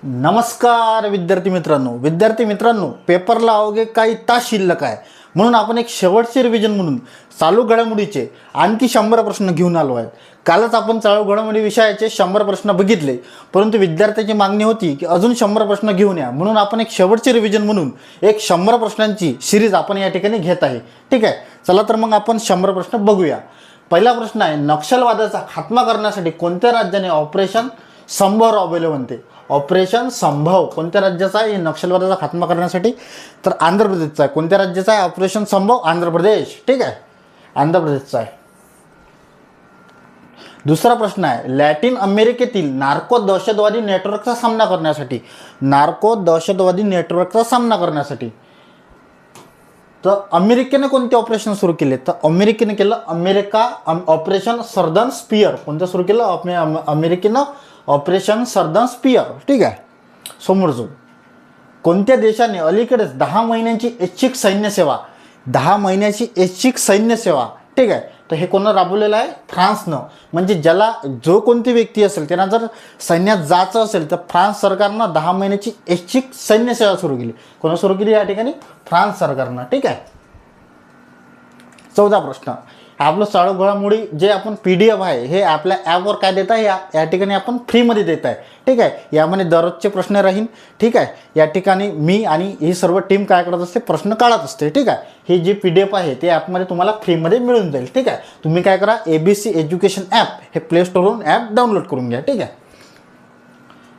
नमस्कार विद्यार्थी मित्रांनो पेपरला अवघे काही तास शिल्लक आहे म्हणून आपण एक शेवटचे रिव्हिजन म्हणून चालू घडामोडीचे आणखी 100 प्रश्न घेऊन आलो आहेत। कालच आपण चालू घडामोडी विषयाचे 100 प्रश्न बघितले, परंतु विद्यार्थ्यांची मागणी होती की अजून 100 प्रश्न घेऊन या, म्हणून आपण एक शेवटचे रिव्हिजन म्हणून एक 100 प्रश्नांची सिरीज आपण या ठिकाणी घेत आहे। ठीक आहे, चला तर मग आपण 100 प्रश्न बघूया। पहिला प्रश्न आहे, नक्षलवादाचा खात्मा करण्यासाठी कोणत्या राज्याने ऑपरेशन संभव राबवले म्हणते? ऑपरेशन संभव कोणत्या राज्याचा आहे नक्षलवादाचा खात्मा करण्यासाठी? तर आंध्र प्रदेशचा आहे। कोणत्या राज्याचा आहे ऑपरेशन संभव? आंध्र प्रदेश। ठीक आहे, आंध्र प्रदेशचा आहे। दुसरा प्रश्न आहे, लॅटिन अमेरिकेतील नार्को दहशतवादी नेटवर्कचा सामना करण्यासाठी तर अमेरिकेने कोणते ऑपरेशन सुरू केले? तर अमेरिकेने केलं ऑपरेशन सर्दर्न स्पियर। कोणतं सुरू केलं? अमेरिकेनं ऑपरेशन सर्दर्न स्पियर। ठीक आहे, समोर जाऊ। कोणत्या देशाने अलीकडेच 10 महिन्यांची ऐच्छिक सैन्य सेवा ठीक आहे, तर हे कोण राबवलेलं आहे? फ्रान्सनं। म्हणजे ज्याला जो कोणती व्यक्ती असेल त्यांना जर सैन्यात जायचं असेल तर फ्रान्स सरकारनं 10 महिन्याची ऐच्छिक सैन्य सेवा सुरू केली। कोण सुरू केली या ठिकाणी? फ्रान्स सरकारनं। ठीक आहे, चौथा प्रश्न, आपलं चालू घडामोडी जे आपण PDF आहे हे आपल्या ॲपवर काय देत आहे या ठिकाणी आपण फ्रीमध्ये देत आहे। ठीक आहे, यामध्ये दररोजचे प्रश्न राहील। ठीक आहे, या ठिकाणी मी आणि ही सर्व टीम काय करत असते? प्रश्न काढत असते। ठीक आहे, हे जे PDF आहे ते ॲपमध्ये तुम्हाला फ्रीमध्ये मिळून जाईल। ठीक आहे, तुम्ही काय करा, ABC एज्युकेशन ॲप हे प्ले स्टोरवरून ॲप डाउनलोड करून घ्या। ठीक आहे,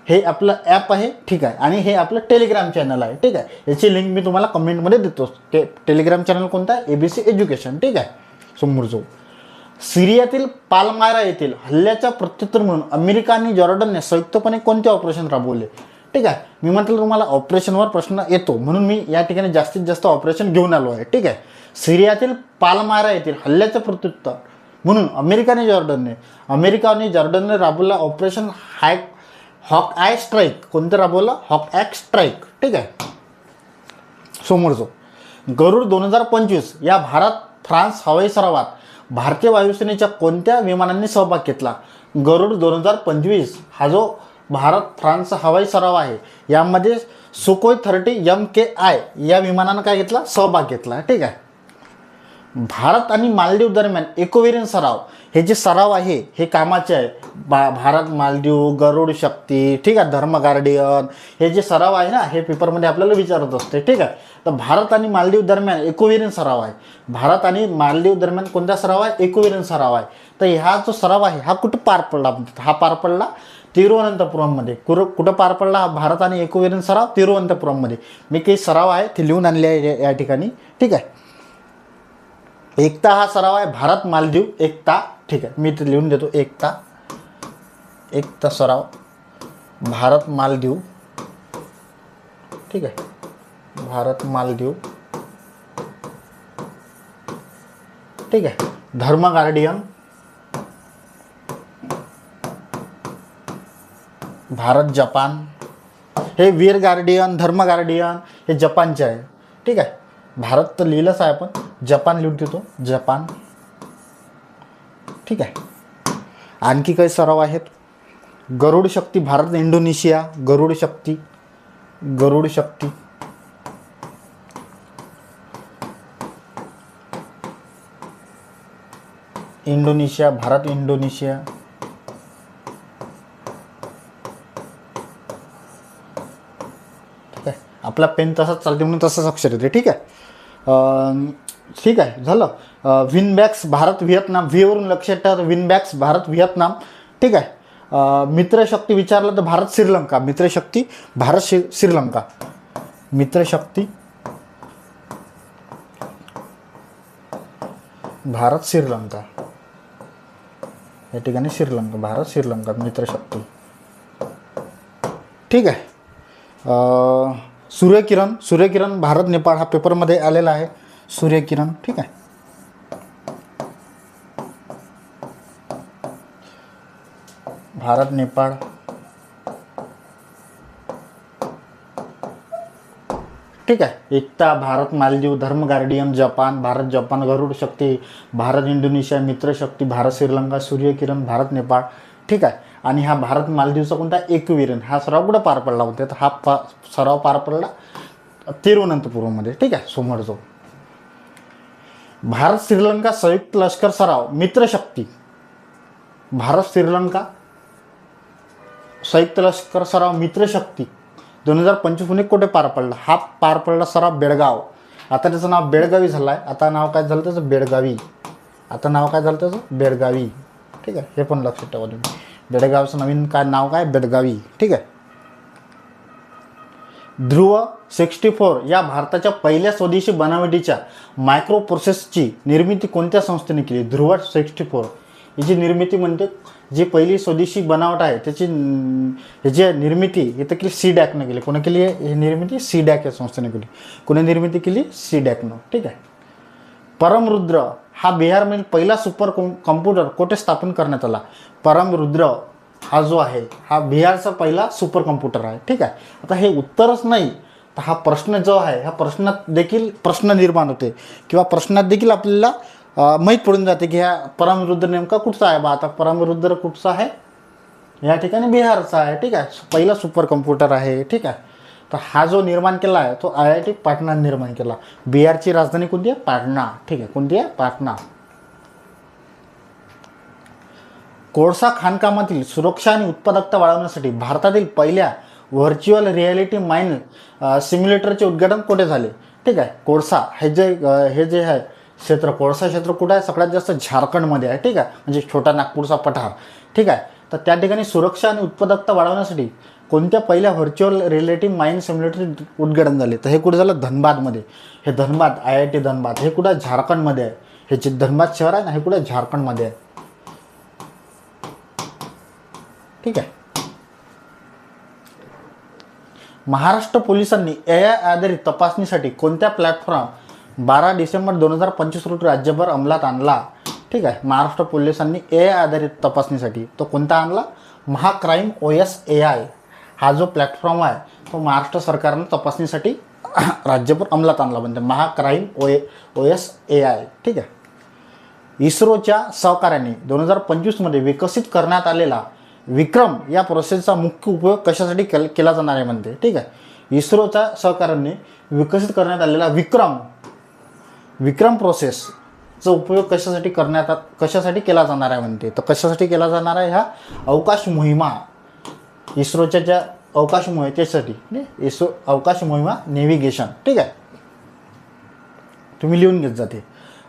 हे आपलं ॲप आहे। ठीक आहे, आणि हे आपलं टेलिग्राम चॅनल आहे। ठीक आहे, याची लिंक मी तुम्हाला कमेंटमध्ये देतो। टेलिग्राम चॅनल कोणता आहे? ABC education. ठीक आहे, समोर जाऊ। सिरियातील पालमायरा येथील हल्ल्याच्या प्रत्युत्तर म्हणून अमेरिका आणि जॉर्डनने संयुक्तपणे कोणते ऑपरेशन राबवले? ठीक आहे, मी म्हटलं तुम्हाला ऑपरेशनवर प्रश्न येतो म्हणून मी या ठिकाणी जास्तीत जास्त ऑपरेशन घेऊन आलो आहे। ठीक आहे, सिरियातील पालमायरा येथील हल्ल्याचं प्रत्युत्तर म्हणून अमेरिका आणि जॉर्डनने राबवला ऑपरेशन हॉक आय स्ट्राईक। कोणतं राबवलं? हॉक आय स्ट्राईक। ठीक आहे, समोर जाऊ। गरुड 2025 या भारत फ्रान्स हवाई सरावात भारतीय वायुसेनेच्या कोणत्या विमानांनी सहभाग घेतला? गरुड 2025 हा जो भारत फ्रान्स हवाई सराव आहे यामध्ये सुखोई 30 MKI या विमानानं काय घेतला? सहभाग घेतला। ठीक आहे, भारत आणि मालदीव दरम्यान इकोवेरियन सराव हे जे सराव आहे हे कामाचे आहे। भारत मालदीव, गरुड शक्ती, ठीक आहे, धर्म गार्डियन, हे जे सराव आहे ना हे पेपरमध्ये आपल्याला विचारत असते। ठीक आहे, तर भारत आणि मालदीव दरम्यान इकोवेरियन सराव आहे। भारत आणि मालदीव दरम्यान कोणता सराव आहे? इकोवेरियन सराव आहे। तर हा जो सराव आहे हा कुठं पार पडला? हा पार पडला तिरुवनंतपुरममध्ये। कुठं पार पडला हा भारत आणि इकोवेरियन सराव? तिरुवनंतपुरममध्ये। मी काही सराव आहे ते लिहून आणले आहे या ठिकाणी। ठीक आहे, एकता हा सराव आहे भारत मालदीव एकता। ठीक आहे, मी ते लिहून देतो। एकता सराव भारत मालदीव। ठीक आहे, भारत मालदीव। ठीक आहे, धर्म गार्डियन भारत जपान। हे वीर गार्डियन, धर्म गार्डियन हे जपानचे आहे। ठीक आहे, भारत तर लिहिलंच आहे आपण, जपान लिहून देतो, जपान। ठीक आहे, आणखी काही सराव आहेत? गरुड शक्ती भारत इंडोनेशिया। गरुड शक्ती इंडोनेशिया, भारत इंडोनेशिया। ठीक आहे, आपला पेन तसाच चालते म्हणून तसंच अक्षर येते। ठीक आहे, ठीक आहे, झालं। विनबॅक्स भारत व्हिएतनाम, व्हीवरून लक्षात ठेवा, विनबॅक्स भारत व्हिएतनाम। ठीक आहे, मित्रशक्ती विचारलं तर भारत श्रीलंका। मित्रशक्ती भारत श्रीलंका। मित्रशक्ती भारत श्रीलंका या ठिकाणी श्रीलंका, भारत श्रीलंका मित्रशक्ती। ठीक आहे, सूर्यकिरण भारत नेपाळ हा पेपरमध्ये आलेला आहे। सूर्यकिरण। ठीक आहे, भारत नेपाळ। ठीक आहे, एकता भारत मालदीव, धर्म गार्डियन जपान, भारत जपान, गरुड शक्ती भारत इंडोनेशिया, मित्रशक्ती भारत श्रीलंका, सूर्यकिरण भारत नेपाळ। ठीक आहे, आणि हा भारत मालदीवचा कोणता एकविरन हा सराव कुठं पार पडला होता, तर हा सराव पार पडला तिरुवनंतपुरममध्ये, ठीक आहे, सोमवारचा. भारत श्रीलंका संयुक्त लष्कर सराव मित्रशक्ती, भारत श्रीलंका संयुक्त लष्कर सराव मित्रशक्ती 2025 मध्ये कुठे पार पडला, हा पार पडला सराव बेळगाव. आता त्याचं नाव बेळगावी झालं आहे. आता नाव काय झालं त्याचं बेळगावी. आता नाव काय झालं त्याचं बेळगावी, ठीक आहे, हे पण लक्षात ठेवा तुम्ही. बेळगावचं नवीन काय नाव काय, बेळगावी, ठीक आहे. ध्रुव 64 या भारताच्या पहिल्या स्वदेशी बनावटीच्या मायक्रो प्रोसेसची निर्मिती कोणत्या संस्थेने केली. ध्रुव 64 याची निर्मिती म्हणते, जी पहिली स्वदेशी बनावट आहे त्याची ह्याची निर्मिती हे तर केली सीडॅकनं केली. कोणी केली ही निर्मिती, सीडॅक या संस्थेने केली. कोणी निर्मिती केली, सीडॅकनं, ठीक आहे. परमरुद्र हा बिहारमधील पहिला सुपर कॉम्प्युटर कुठे स्थापन करण्यात आला. परमरुद्र हा जो आहे हा बिहारचा पहिला सुपर कॉम्प्युटर आहे, ठीक आहे. आता हे उत्तरच नाही तर हा प्रश्न जो आहे ह्या प्रश्नात देखील प्रश्न निर्माण होते किंवा प्रश्नात देखील आपल्याला माहीत पडून जाते की ह्या परमरुद्र नेमका कुठचा आहे बा. आता परमरुद्र कुठचा आहे, या ठिकाणी बिहारचा आहे, ठीक आहे. पहिला सुपर कॉम्प्युटर आहे, ठीक आहे. तर हा जो निर्माण केला आहे तो IIT पाटणा निर्माण केला. बिहारची राजधानी कोणती आहे, पाटणा, ठीक आहे. कोणती आहे, पाटणा. कोळसा खाणकामातील सुरक्षा आणि उत्पादकता वाढवण्यासाठी भारतातील पहिल्या व्हर्च्युअल रियालिटी माइन सिम्युलेटरचे उद्घाटन कुठे झाले, ठीक आहे. कोळसा हे जे आहे क्षेत्र, कोळसा क्षेत्र कुठं आहे, सगळ्यात जास्त झारखंडमध्ये आहे, ठीक आहे. म्हणजे छोटा नागपूरचा पठार, ठीक आहे. तर त्या ठिकाणी सुरक्षा आणि उत्पादकता वाढवण्यासाठी कोणत्या पहिल्या व्हर्च्युअल रियालिटी माइन सिम्युलेटरचे उद्घाटन झाले, तर हे कुठे झालं, धनबादमध्ये. हे धनबाद, IIT धनबाद हे कुठं झारखंडमध्ये आहे. हे जे धनबाद शहर आहे ना हे कुठं झारखंडमध्ये आहे, ठीक आहे. महाराष्ट्र पोलिसांनी AI आधारित तपासणीसाठी कोणत्या प्लॅटफॉर्म 12 डिसेंबर 2025 रोजी राज्यभर अंमलात आणला, ठीक आहे. महाराष्ट्र पोलिसांनी AI आधारित तपासणीसाठी तो कोणता आणला, महाक्राईम OS AI हा जो प्लॅटफॉर्म आहे तो महाराष्ट्र सरकारनं तपासणीसाठी राज्यभर अंमलात आणला म्हणते, महाक्राईम OS AI, ठीक आहे. इस्रोच्या सहकार्याने 2025 मध्ये विकसित करण्यात आलेला विक्रम या प्रोसेसचा मुख्य उपयोग कशासाठी केला जाणार आहे म्हणते, ठीक आहे. इस्रोच्या सहकार्याने विकसित करण्यात आलेला विक्रम प्रोसेसचा उपयोग कशासाठी केला जाणार आहे म्हणते. तर कशासाठी केला जाणार आहे, ह्या अवकाश मोहिमा, इस्रोच्या ज्या अवकाश मोहिमेसाठी, इस्रो अवकाश मोहिमा नेव्हिगेशन, ठीक आहे. तुम्ही लिहून घेत जाते.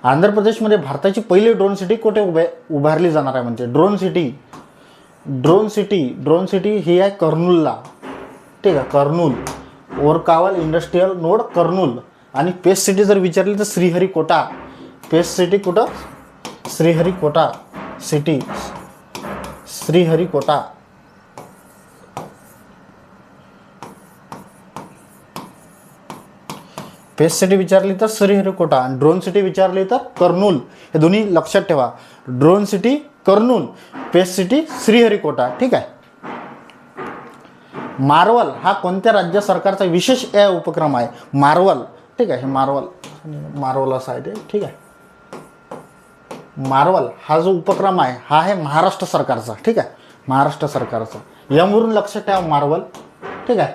आंध्र प्रदेशमध्ये भारताची पहिली ड्रोन सिटी कुठे उभारली जाणार आहे म्हणते. ड्रोन सिटी ही आहे कर्नूलला, ठीक आहे. Kurnool, Orvakal industrial node Kurnool. आणि पेस सिटी जर विचारली तर श्रीहरिकोटा. पेस सिटी कुठं, श्रीहरिकोटा सिटी, श्रीहरिकोटा. पेस सिटी विचारली तर श्रीहरिकोटा आणि ड्रोन सिटी विचारली तर कर्नूल. हे दोन्ही लक्षात ठेवा. ड्रोन सिटी कर्नूल, पेस सिटी श्रीहरिकोटा, ठीक आहे. मार्वल हा कोणत्या राज्य सरकारचा विशेष AI उपक्रम आहे. मार्वल, ठीक आहे. हे मार्वल असा आहे ते, ठीक आहे. मार्वल हा जो उपक्रम आहे हा आहे महाराष्ट्र सरकारचा, ठीक आहे. महाराष्ट्र सरकारचा यावरून लक्षात ठेवा मार्वल, ठीक आहे.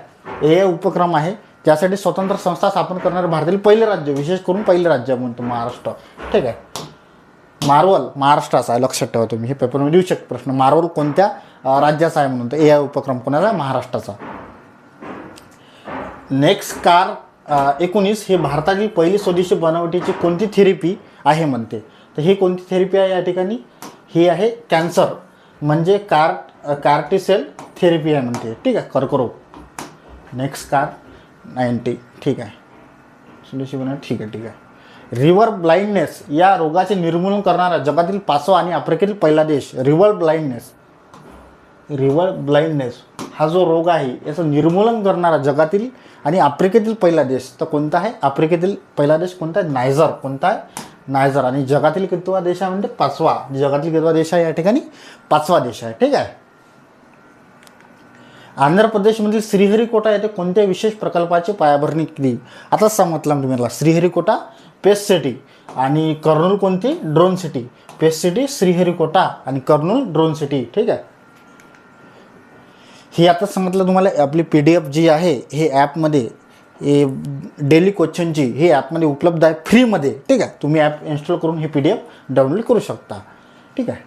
AI उपक्रम आहे त्यासाठी स्वतंत्र संस्था स्थापन करणारे भारतातील पहिले राज्य, विशेष करून पहिले राज्य म्हणतो महाराष्ट्र, ठीक आहे. मार्वल महाराष्ट्राचा आहे, लक्षात ठेवा तुम्ही. हे पेपरमध्ये येऊ शकतो प्रश्न, मार्वल कोणत्या राज्याचा आहे म्हणून. तर AI उपक्रम कोणाचा, महाराष्ट्राचा. नेक्स्ट कार 19 हे भारतातील पहिली स्वदेशी बनावटीची कोणती थेरपी आहे म्हणते. तर ही कोणती थेरपी आहे या ठिकाणी, ही आहे कॅन्सर म्हणजे कार्टिसेल थेरपी आहे म्हणते, ठीक आहे. कर्करोग. नेक्स्ट कार 90, ठीक आहे. स्वदेशी बनावट, ठीक आहे. रिव्हर ब्लाइंडनेस या रोगाचे निर्मूलन करणारा जगातील 5वा आणि आफ्रिकेतील पहिला देश. रिव्हर ब्लाइंडनेस हा जो रोग आहे याचं निर्मूलन करणारा जगातील आणि आफ्रिकेतील पहिला देश तर कोणता आहे, आफ्रिकेतील पहिला देश कोणता आहे, नायजर. कोणता आहे, नायजर. आणि जगातील कितवा देश आहे म्हणजे 5वा. जगातील कितवा देश आहे या ठिकाणी, 5वा देश आहे, ठीक आहे. आंध्र प्रदेशमधील श्रीहरिकोटा येथे कोणत्या विशेष प्रकल्पाची पायाभरणी केली. आता समजलं तुम्हाला. श्रीहरिकोटा पेस सिटी आणि कर्नूल कोणती, ड्रोन सिटी. पेस सिटी श्रीहरिकोटा आणि कर्नूल ड्रोन सिटी, ठीक आहे. ही आता सांगितलं तुम्हाला आपली PDF जी आहे हे ॲपमध्ये हे डेली क्वेश्चनची हे ॲपमध्ये उपलब्ध आहे फ्रीमध्ये, ठीक आहे. तुम्ही ॲप इन्स्टॉल करून हे PDF डाउनलोड करू शकता, ठीक आहे.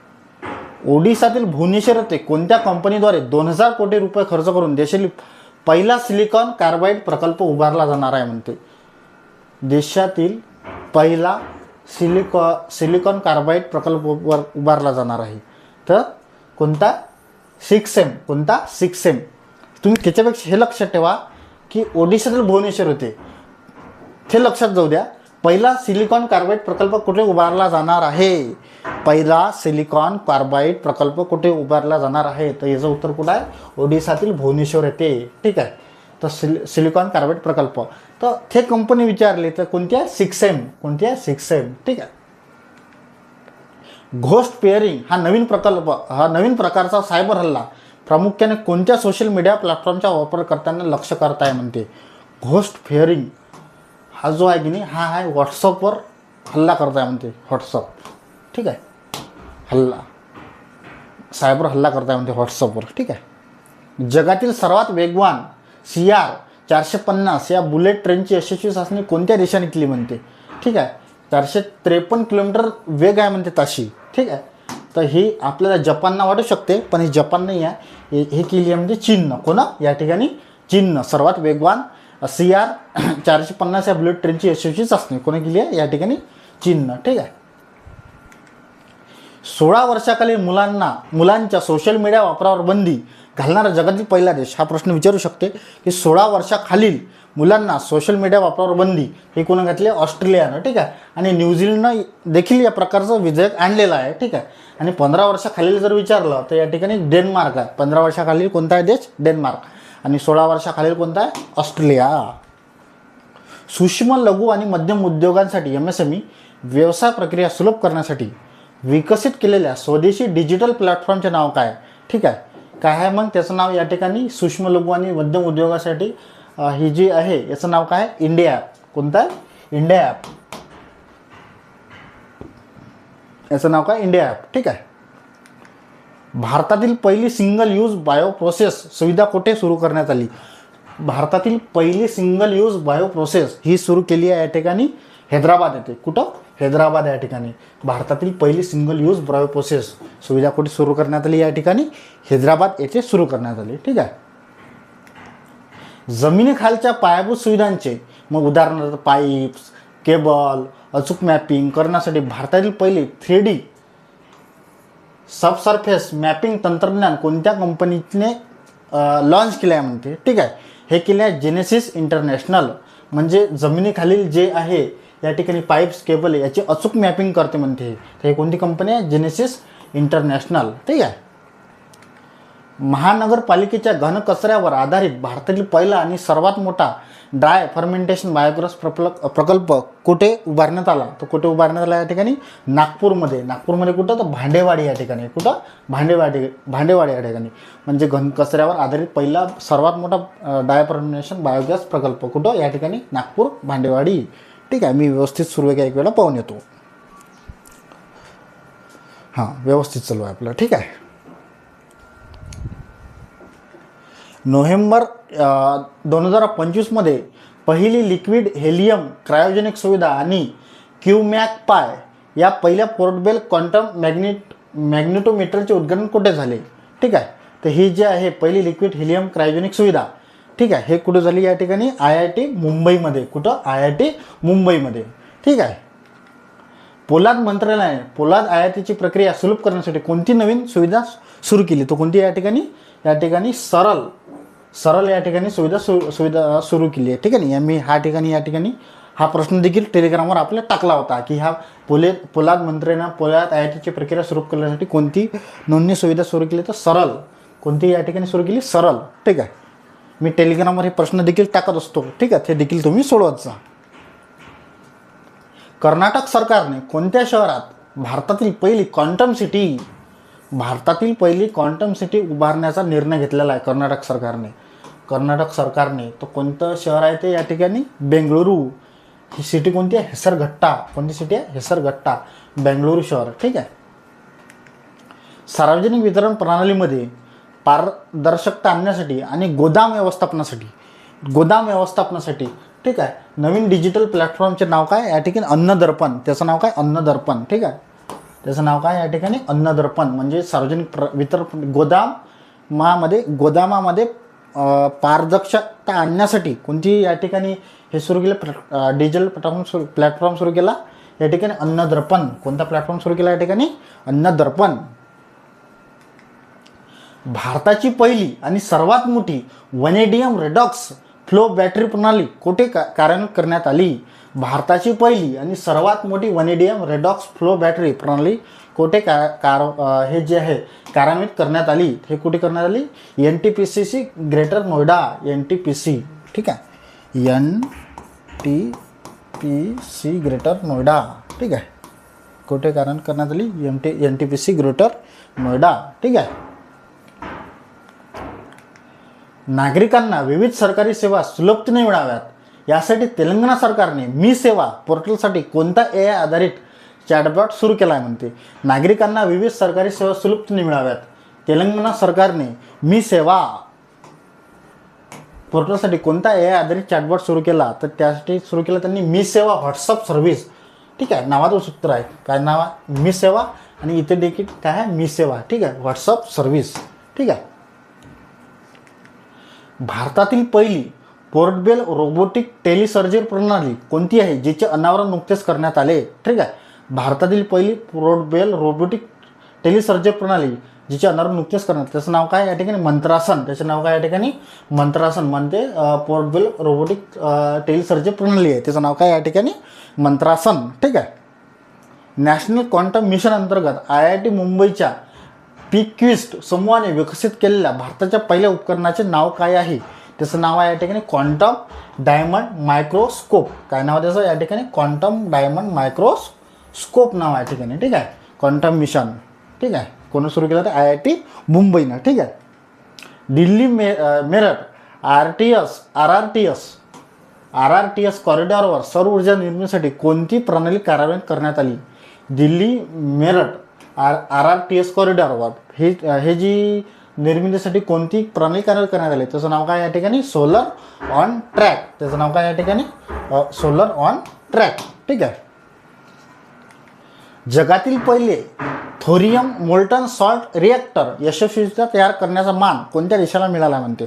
ओडिशातील भुवनेश्वर येथे कोणत्या कंपनीद्वारे 2000 कोटी रुपये खर्च करून देशातील पहिला सिलिकॉन कार्बाइड प्रकल्प उभारला जाणार आहे म्हणते. देशातील पहिला सिलिकॉन कार्बाइड प्रकल्प उभारला जाणार आहे. तर कोणता? 6M. कोणता? 6M. तुम्ही त्याच्यापेक्षा हे लक्षात ठेवा की ओडिशातील भुवनेश्वर होते, ते लक्षात जाऊ द्या. पहिला सिलिकॉन कार्बाइड प्रकल्प कुठे उभारला जाणार आहे? पहिला सिलिकॉन कार्बाइड प्रकल्प कुठे उभारला जाणार आहे? तर याचं उत्तर कुठं आहे? ओडिशातील भुवनेश्वर येते, ठीक आहे. तर सिलिकॉन कार्बाइड प्रकल्प, तर ते कंपनी विचारली तर कोणत्या? 6M. कोणत्या? 6M, ठीक आहे. घोस्ट पेअरिंग हा नवीन प्रकारचा सायबर हल्ला प्रामुख्याने कोणत्या सोशल मीडिया प्लॅटफॉर्मच्या वापरकर्त्यांना लक्ष्य करत आहे म्हणते. घोस्ट पेअरिंग हा जो आहे की नाही हा आहे व्हॉट्सअपवर हल्ला करत आहे म्हणते. व्हॉट्सअप, ठीक आहे. सायबर हल्ला करत आहे म्हणते व्हॉट्सअपवर, ठीक आहे. जगातील सर्वात वेगवान CR450 या बुलेट ट्रेनची यशस्वी चाचणी कोणत्या देशाने केली म्हणते, ठीक आहे. 453 किलोमीटर वेग आहे म्हणते ताशी, ठीक आहे. तर ही आपल्याला जपानना वाटू शकते, पण ही जपान नाही आहे, हे केली आहे म्हणजे चीननं. कोणा? या ठिकाणी चीननं सर्वात वेगवान CR450 या बुलेट ट्रेनची यशस्वी चाचणी कोणी केली आहे? या ठिकाणी चीननं, ठीक आहे. 16 वर्षाखालील मुलांच्या सोशल मीडिया वापरावर बंदी घालणारा जगातील पहिला देश. हा प्रश्न विचारू शकते की 16 वर्षाखालील मुलांना सोशल मीडिया वापरावर बंदी हे कोणी घातली? ऑस्ट्रेलियानं, ठीक आहे. आणि न्यूझीलंडनं देखील या प्रकारचं विधेयक आणलेलं आहे, ठीक आहे. आणि 15 वर्षाखालील जर विचारलं तर या ठिकाणी डेन्मार्क आहे. 15 वर्षाखालील कोणता आहे देश? डेन्मार्क. आणि 16 वर्षाखालील कोणता आहे? ऑस्ट्रेलिया. सूक्ष्म, लघु आणि मध्यम उद्योगांसाठी MSME व्यवसाय प्रक्रिया सुलभ करण्यासाठी विकसित केलेल्या स्वदेशी डिजिटल प्लॅटफॉर्मचे नाव काय? ठीक आहे. काय आहे मग त्याचं नाव? या ठिकाणी सूक्ष्म, लघु आणि मध्यम उद्योगासाठी ही जी आहे याचं नाव काय? India app. कोणतं आहे? India app. याचं नाव काय? इंडिया ॲप, ठीक आहे. भारतातील पहिली सिंगल यूज बायोप्रोसेस सुविधा कुठे सुरू करण्यात आली? भारतातील पहिली सिंगल यूज बायोप्रोसेस ही सुरू केली आहे या ठिकाणी हैदराबाद येथे. कुठं? हैदराबाद या ठिकाणी भारतातील पहिली सिंगल यूज बायोप्रोसेस सुविधा कुठे सुरू करण्यात आली? या ठिकाणी हैदराबाद येथे सुरू करण्यात आली, ठीक आहे. जमिनीखालच्या पायाभूत सुविधांचे मग उदाहरणार्थ पाईप्स, केबल अचूक मॅपिंग करण्यासाठी भारतातील पहिले 3D सबसर्फेस मॅपिंग तंत्रज्ञान कोणत्या कंपनीने लॉन्च केले आहे म्हणते, ठीक आहे. हे केले आहे जेनेसिस इंटरनॅशनल. म्हणजे जमिनीखालील जे आहे या ठिकाणी पाईप्स, केबल याची अचूक मॅपिंग करते म्हणते. तर हे कोणती कंपनी आहे? जेनेसिस इंटरनॅशनल, ठीक आहे. महानगरपालिकेच्या घनकचऱ्यावर आधारित भारतातील पहिला आणि सर्वात मोठा ड्राय फर्मेंटेशन बायोगॅस प्रकल्प कुठे उभारण्यात आला? तर कुठे उभारण्यात आला? या ठिकाणी नागपूरमध्ये. नागपूरमध्ये कुठं? तर भांडेवाडी या ठिकाणी. कुठं? भांडेवाडी या ठिकाणी. म्हणजे घनकचऱ्यावर आधारित पहिला सर्वात मोठा ड्राय फर्मेंटेशन बायोगॅस प्रकल्प कुठं? या ठिकाणी नागपूर, भांडेवाडी, ठीक आहे. मी व्यवस्थित सुरू एक वेळा पाहून येतो. हां, व्यवस्थित चालू आहे आपलं, ठीक आहे. नोव्हेंबर 2025 पहिली लिक्विड हेलियम क्रायोजेनिक सुविधा आणि क्यूमॅक-पाय या पहिल्या पोर्टेबल क्वांटम मॅग्नेटोमीटरचे उद्घाटन कुठे झाले? ठीक आहे. तर ही जी आहे पहिली लिक्विड हेलियम क्रायोजेनिक सुविधा, ठीक आहे, हे कुठे झाली? या ठिकाणी IIT मुंबईमध्ये. कुठं? IIT मुंबईमध्ये, ठीक आहे. पोलाद मंत्रालयाने पोलाद आयातीची प्रक्रिया सुलभ करण्यासाठी कोणती नवीन सुविधा सुरू केली? तो कोणती? या ठिकाणी सरळ या ठिकाणी सुविधा सुरू केली आहे, ठीक आहे. या ठिकाणी हा प्रश्न देखील टेलिग्रामवर आपल्याला टाकला होता की ह्या पोलाद मंत्र्यांना पोलाद आयातीची प्रक्रिया सुरू करण्यासाठी कोणती नोंदणी सुविधा सुरू केली? तर सरळ. कोणती या ठिकाणी सुरू केली? सरळ, ठीक आहे. मी टेलिग्रामवर हे प्रश्न देखील टाकत असतो, ठीक आहे. ते देखील तुम्ही सोडवत जा. कर्नाटक सरकारने कोणत्या शहरात भारतातील पहिली क्वांटम सिटी उभारण्याचा निर्णय घेतलेला आहे? कर्नाटक सरकारने तो कोणतं शहर आहे ते? या ठिकाणी बेंगळुरू. ही सिटी कोणती आहे? हेसरघट्टा. कोणती सिटी आहे? हेसरघट्टा, बेंगळुरू शहर, ठीक आहे. सार्वजनिक वितरण प्रणालीमध्ये पारदर्शकता आणण्यासाठी आणि गोदाम व्यवस्थापनासाठी ठीक आहे, नवीन डिजिटल प्लॅटफॉर्मचे नाव काय या ठिकाणी अन्नदर्पण. त्याचं नाव काय? अन्नदर्पण. ठीक आहे, त्याचं नाव काय या ठिकाणी? अन्नदर्पण. म्हणजे सार्वजनिक वितरण गोदामामध्ये पारदर्शकता आणण्यासाठी कोणती या ठिकाणी हे सुरू केलं? डिजिटल प्लॅटफॉर्म सुरू केला या ठिकाणी अन्नदर्पण. कोणता प्लॅटफॉर्म सुरू केला या ठिकाणी? अन्नदर्पण. भारताची पहिली आणि सर्वात मोठी वनेडियम रेडॉक्स फ्लो बॅटरी प्रणाली कुठे कार्यान्वित करण्यात आली? भारताची पहिली आणि सर्वात मोठी वनेडियम रेडॉक्स फ्लो बॅटरी प्रणाली कुठे हे जे आहे कार्यान्वित करण्यात आली? हे कुठे करण्यात आली? NTPC greater Noida. NTPC. ठीक आहे, NTPC ग्रेटर नोएडा. ठीक आहे, कुठे कार्यान्वित करण्यात आली? NTPC greater Noida. ठीक आहे. नागरिकांना विविध सरकारी सेवा सुलभतेने मिळाव्यात यासाठी तेलंगणा सरकारने मी सेवा पोर्टलसाठी कोणता AI आधारित चॅटबॉट सुरू केला आहे म्हणते? नागरिकांना विविध सरकारी सेवा सुलभतेने मिळाव्यात तेलंगणा सरकारने मी सेवा पोर्टलसाठी कोणता AI आधारित चॅटबॉट सुरू केला? तर त्यासाठी सुरू केला त्यांनी मी सेवा व्हॉट्सअप सर्व्हिस. ठीक आहे, नावाचं सूत्र आहे. काय नाव आहे? मी सेवा. आणि इथे देखील काय आहे? मी सेवा. ठीक आहे, व्हॉट्सअप सर्व्हिस. ठीक आहे. भारतातील पहिली पोर्टेबल रोबोटिक टेलिसर्जरी प्रणाली कोणती आहे जिचे अनावरण नुकतेच करण्यात आले? ठीक आहे, भारतातील पहिली पोर्टेबल रोबोटिक टेलिसर्जरी प्रणाली जिचे अनावरण नुकतेच करण्यात, त्याचं नाव काय या ठिकाणी? मंत्रासन. त्याचं नाव काय या ठिकाणी? मंत्रासन. म्हणते पोर्टेबल रोबोटिक टेलिसर्जरी प्रणाली आहे, त्याचं नाव काय या ठिकाणी? मंत्रासन. ठीक आहे. नॅशनल क्वांटम मिशन अंतर्गत IIT मुंबईच्या PQUIST समूहाने विकसित केलेल्या भारताच्या पहिल्या उपकरणाचे नाव काय आहे? त्याचं नाव आहे या ठिकाणी क्वांटम डायमंड मायक्रोस्कोप. काय नाव आहे त्याचं या ठिकाणी? क्वांटम डायमंड मायक्रोस्कोप नाव आहे ठिकाणी. ठीक आहे, क्वांटम मिशन. ठीक आहे, कोण सुरू केलं? तर IIT मुंबईनं. ठीक आहे. दिल्ली मेरठ RRTS कॉरिडॉरवर सौर ऊर्जा निर्मितीसाठी कोणती प्रणाली कार्यान्वित करण्यात आली? दिल्ली मेरठ RRTS कॉरिडॉरवर हे जी निर्मितीसाठी कोणती प्रणाली कार्यान्वित करण्यात आली? त्याचं नाव काय या ठिकाणी? Solar on track. त्याचं नाव काय या ठिकाणी? Solar on track. ठीक आहे. जगातील पहिले थोरियम मोल्टन सॉल्ट रिएक्टर यशस्वीरित्या तयार करण्याचा मान कोणत्या देशाला मिळाला म्हणते?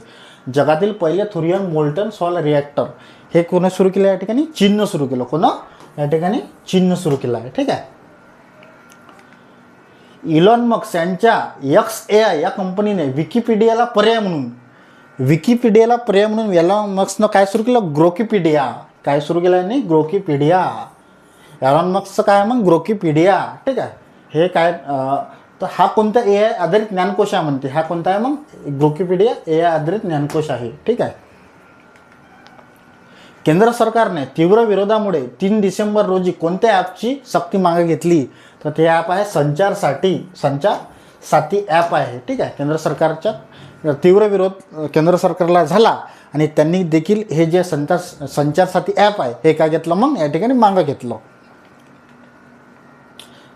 जगातील पहिले थोरियम मोल्टन सॉल्ट रिएक्टर हे कोणी सुरू केलं या ठिकाणी? चीननं सुरू केलं. कोण या ठिकाणी? चीननं सुरू केलं आहे. ठीक आहे. इलॉन मस्क यांच्या XAI या कंपनीने विकिपीडियाला पर्याय म्हणून इलॉन मस्कनं काय सुरू केलं? ग्रोकिपीडिया. काय सुरू केलं यांनी? ग्रोकिपीडिया. इलॉन मस्कचं काय मग? ग्रोकिपीडिया. ठीक आहे. हे काय तर हा कोणता AI आधारित ज्ञानकोश आहे म्हणते? हा कोणता आहे मग? ग्रोकिपीडिया AI आधारित ज्ञानकोश आहे. ठीक आहे. केंद्र सरकारने तीव्र विरोधामुळे 3 डिसेंबर रोजी कोणत्या ॲपची सक्ती मागे घेतली? तर ते ॲप आहे संचार साथी ॲप आहे. ठीक आहे. केंद्र सरकारच्या तीव्र विरोध केंद्र सरकारला झाला आणि त्यांनी देखील हे जे संचार साथी ॲप आहे हे काय घेतलं मग या ठिकाणी? मागं घेतलं.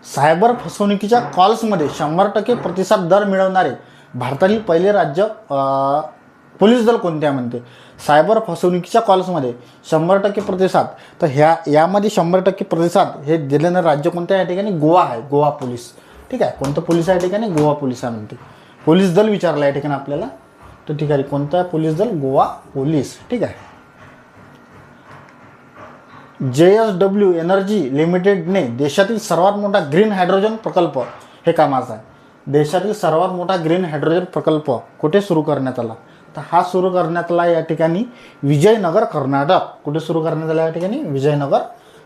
सायबर फसवणुकीच्या कॉल्समध्ये 100% प्रतिसाद दर मिळवणारे भारतातील पहिले राज्य पोलीस दल कोणत्या म्हणते? सायबर फसवणुकीच्या कॉल्समध्ये 100% प्रतिसाद. तर यामध्ये 100% प्रतिसाद हे दिलेलं राज्य कोणतं या ठिकाणी? गोवा आहे. गोवा पोलीस. ठीक आहे. कोणतं पोलीस आहे या ठिकाणी? गोवा पोलीस आहे म्हणते. पोलीस दल विचारलं या ठिकाणी आपल्याला. तर ठीक आहे, कोणतं पोलीस दल? गोवा पोलीस. ठीक आहे. JSW एनर्जी लिमिटेडने देशातील सर्वात मोठा ग्रीन हायड्रोजन प्रकल्प हे कामाचा आहे. देशातील सर्वात मोठा ग्रीन हायड्रोजन प्रकल्प कुठे सुरू करण्यात आला? तर हा सुरू करण्यात आला या ठिकाणी विजयनगर कर्नाटक. कुठे सुरू करण्यात आला या ठिकाणी? विजयनगर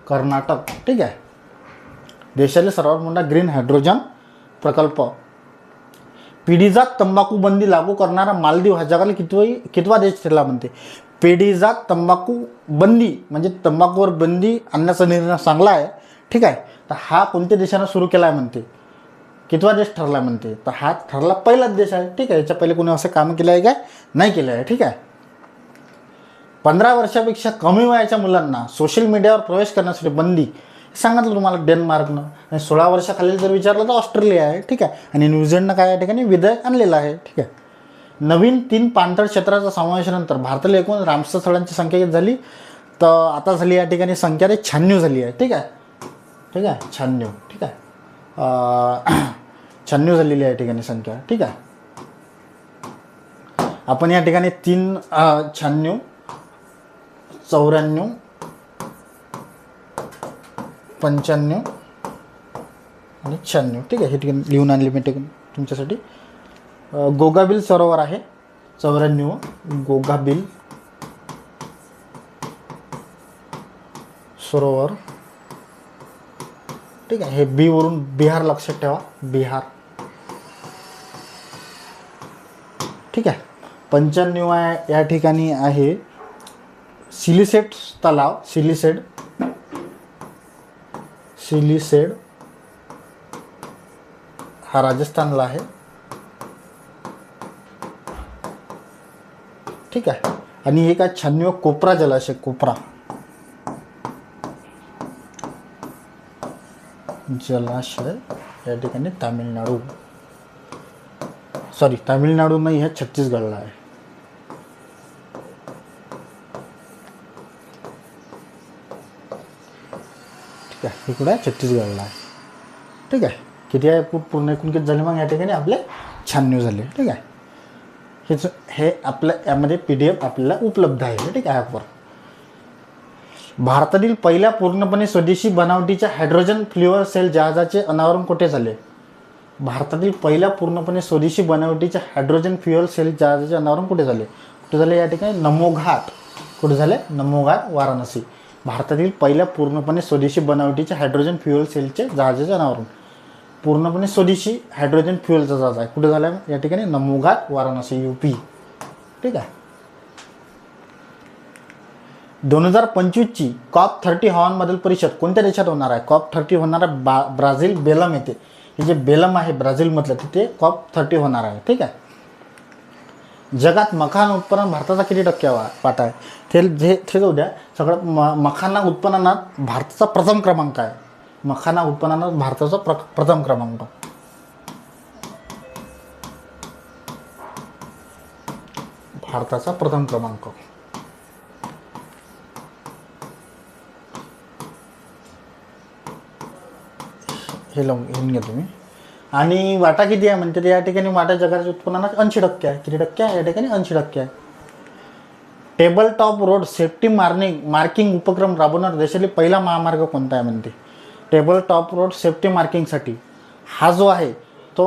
कर्नाटक. ठीक आहे. देशातील सर्वात मोठा ग्रीन हायड्रोजन प्रकल्प. पिढीजात तंबाखू बंदी लागू करणारा मालदीव हा जगाला कितवा देश ठरला म्हणते? पिढीजात तंबाखू बंदी म्हणजे तंबाखूवर बंदी आणण्याचा निर्णय चांगला आहे. ठीक आहे. तर हा कोणत्या देशानं सुरू केला आहे म्हणते? कितवा देश ठरला म्हणते? तर हा ठरला पहिलाच देश आहे. ठीक आहे. याच्या पहिले कोणी असं काम केलं आहे काय? नाही केलं आहे. ठीक आहे. 15 वर्षापेक्षा कमी वयाच्या मुलांना सोशल मीडियावर प्रवेश करण्यासाठी बंदी सांगितलं तुम्हाला डेन्मार्कनं. आणि 16 वर्षाखालील जर विचारलं तर ऑस्ट्रेलिया आहे. ठीक आहे. आणि न्यूझीलंडनं काय या ठिकाणी विधेयक आणलेलं आहे. ठीक आहे. नवीन 3 पाणथळ क्षेत्राचा समावेशानंतर भारताला एकूण रामसर स्थळांची संख्या किती झाली, तर आता झाली या ठिकाणी संख्या 96 झाली आहे. ठीक आहे, 96. ठीक आहे, 96 झालेली आहे या ठिकाणी संख्या. ठीक आहे, आपण या ठिकाणी 3 96 94 95 आणि 96. ठीक आहे, हे ठिकाणी लिहून आणले मी तुमच्यासाठी. गोगाबिल सरोवर आहे 94, गोगाबिल सरोवर. ठीक आहे, हे बी वरून बिहार लक्षात ठेवा, बिहार. ठीक आहे, 95 या ठिकाणी आहे सिलिसेट तलाव, सिलिसेट हा राजस्थानला आहे. ठीक आहे, आणि एक आहे 96 कोपरा जलाशय, कोपरा जलाशय या ठिकाणी तामिळनाडू, सॉरी तामिळनाडू नाही, हे छत्तीसगडला आहे. ठीक आहे, इकडे आहे छत्तीसगडला आहे. ठीक आहे, किती आहे पूर्ण एकूण किती झाले मग या ठिकाणी आपले 96 झाले. ठीक आहे, हे आपल्या यामध्ये PDF आपल्याला उपलब्ध आहे. ठीक आहे, ॲपवर. भारतातील पहिल्या पूर्णपणे स्वदेशी बनावटीच्या हायड्रोजन फ्युएल सेल जहाजाचे अनावरण कुठे झाले? भारतातील पहिल्या पूर्णपणे स्वदेशी बनावटीच्या हायड्रोजन फ्युएल सेल जहाजाचे अनावरण कुठे झाले? कुठे झाले या ठिकाणी? नमोघाट. कुठे झाले? नमोघाट, वाराणसी. भारतातील पहिल्या पूर्णपणे स्वदेशी बनावटीच्या हायड्रोजन फ्युएल सेलचे जहाजाचे अनावरण, पूर्णपणे स्वदेशी हायड्रोजन फ्युएलचा जहाज आहे. कुठे झाला या ठिकाणी? नमोघाट, वाराणसी, UP. ठीक आहे. 2025ची COP30 हवामान बदल परिषद कोणत्या देशात होणार आहे? COP30 होणार आहे ब्राझील, बेलम येथे. हे जे बेलम आहे ब्राझीलमधलं, तिथे COP30 होणार आहे. ठीक आहे. जगात मखाना उत्पादन भारताचा किती टक्के वाटा आहे? ते जाऊ द्या. सगळं मखाना उत्पन्नात भारताचा प्रथम क्रमांक आहे. मखाना उत्पन्नात भारताचा प्रथम क्रमांक. भारताचा प्रथम क्रमांक. हे लावून घ्या तुम्ही. आणि वाटा किती आहे म्हणते? या ठिकाणी वाटा जगाच्या उत्पन्नात 80% आहे. किती टक्के आहे? या ठिकाणी 80% आहे. Table top road safety marking उपक्रम राबवणारा देशातील पहिला महामार्ग कोणता आहे म्हणते? टेबल टॉप रोड सेफ्टी मार्किंगसाठी हा जो आहे तो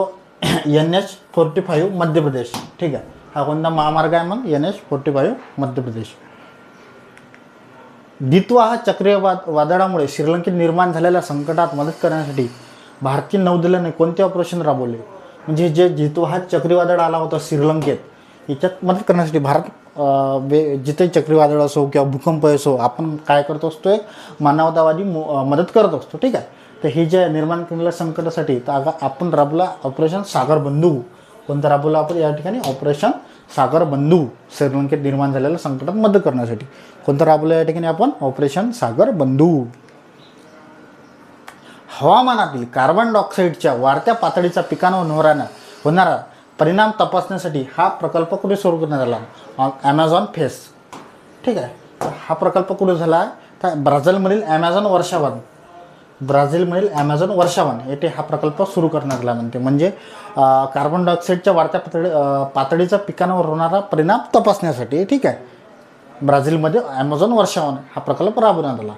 NH45 मध्य प्रदेश. ठीक आहे. हा कोणता महामार्ग आहे मग? NH45 मध्य प्रदेश. दितवा हा चक्रीवादळामुळे श्रीलंकेत निर्माण झालेल्या संकटात मदत करण्यासाठी भारतीय नौदलाने कोणते ऑपरेशन राबवले? म्हणजे जे दितवा हा चक्रीवादळ आला होता श्रीलंकेत, याच्यात मदत करण्यासाठी भारत जिथे चक्रीवादळ असो किंवा भूकंप असो, आपण काय करत असतो? एक मानवतावादी मदत करत असतो. ठीक आहे. तर हे जे निर्माण केलेल्या संकटासाठी तर आपण राबवला ऑपरेशन सागर बंधू. कोणतं राबवलं आपण या ठिकाणी? ऑपरेशन सागर बंधू. श्रीलंकेत निर्माण झालेल्या संकटात मदत करण्यासाठी कोणतं राबवलं या ठिकाणी आपण? ऑपरेशन सागर बंधू. हवामानातील कार्बन डायऑक्साईडच्या वाढत्या पातळीचा पिकांवर होणारा परिणाम तपासण्यासाठी हा प्रकल्प कुठे सुरू करण्यात आला? Amazon face. ठीक आहे. हा प्रकल्प कुठे झाला? तर ब्राझीलमधील ॲमेझॉन वर्षावन. ब्राझीलमधील ॲमेझॉन वर्षावन येथे हा प्रकल्प सुरू करण्यात आला म्हणते. म्हणजे कार्बन डायऑक्साईडच्या वाढत्या पातळीचा पिकांवर होणारा परिणाम तपासण्यासाठी. ठीक आहे. ब्राझीलमध्ये ॲमेझॉन वर्षावन हा प्रकल्प राबवण्यात आला.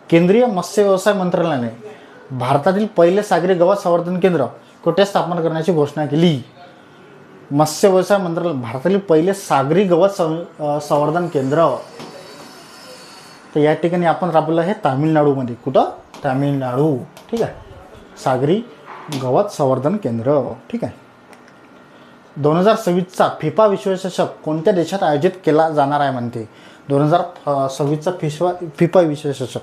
केंद्रीय मत्स्य व्यवसाय मंत्रालयाने भारतातील पहिले सागरी गवत संवर्धन केंद्र कुठे स्थापन करण्याची घोषणा केली? मत्स्य व्यवसाय मंत्रालय भारतातील पहिले सागरी गवत संवर्धन केंद्र तर या ठिकाणी आपण राबवलं आहे तामिळनाडूमध्ये. कुठं? तामिळनाडू. ठीक आहे. सागरी गवत संवर्धन केंद्र. ठीक आहे. 2026चा फिफा विश्वचषक कोणत्या देशात आयोजित केला जाणार आहे म्हणते? 2026चा फिफा विश्वचषक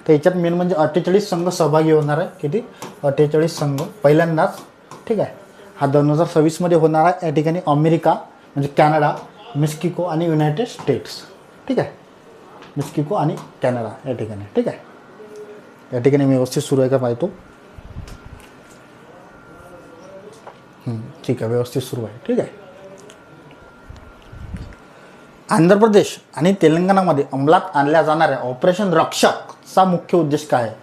तर याच्यात मेन म्हणजे 48 संघ सहभागी होणार आहे. किती? 48 संघ पहिल्यांदाच. ठीक आहे. हा 2026मध्ये होणार आहे. या ठिकाणी अमेरिका म्हणजे कॅनडा, मेक्सिको आणि युनायटेड स्टेट्स. ठीक आहे. मेक्सिको आणि कॅनडा या ठिकाणी. ठीक आहे. या ठिकाणी व्यवस्थित सुरू आहे का पाहतो? ठीक आहे, व्यवस्थित सुरू आहे. ठीक आहे. आंध्र प्रदेश आणि तेलंगणामध्ये अंमलात आणल्या जाणाऱ्या ऑपरेशन रक्षकचा मुख्य उद्देश काय आहे?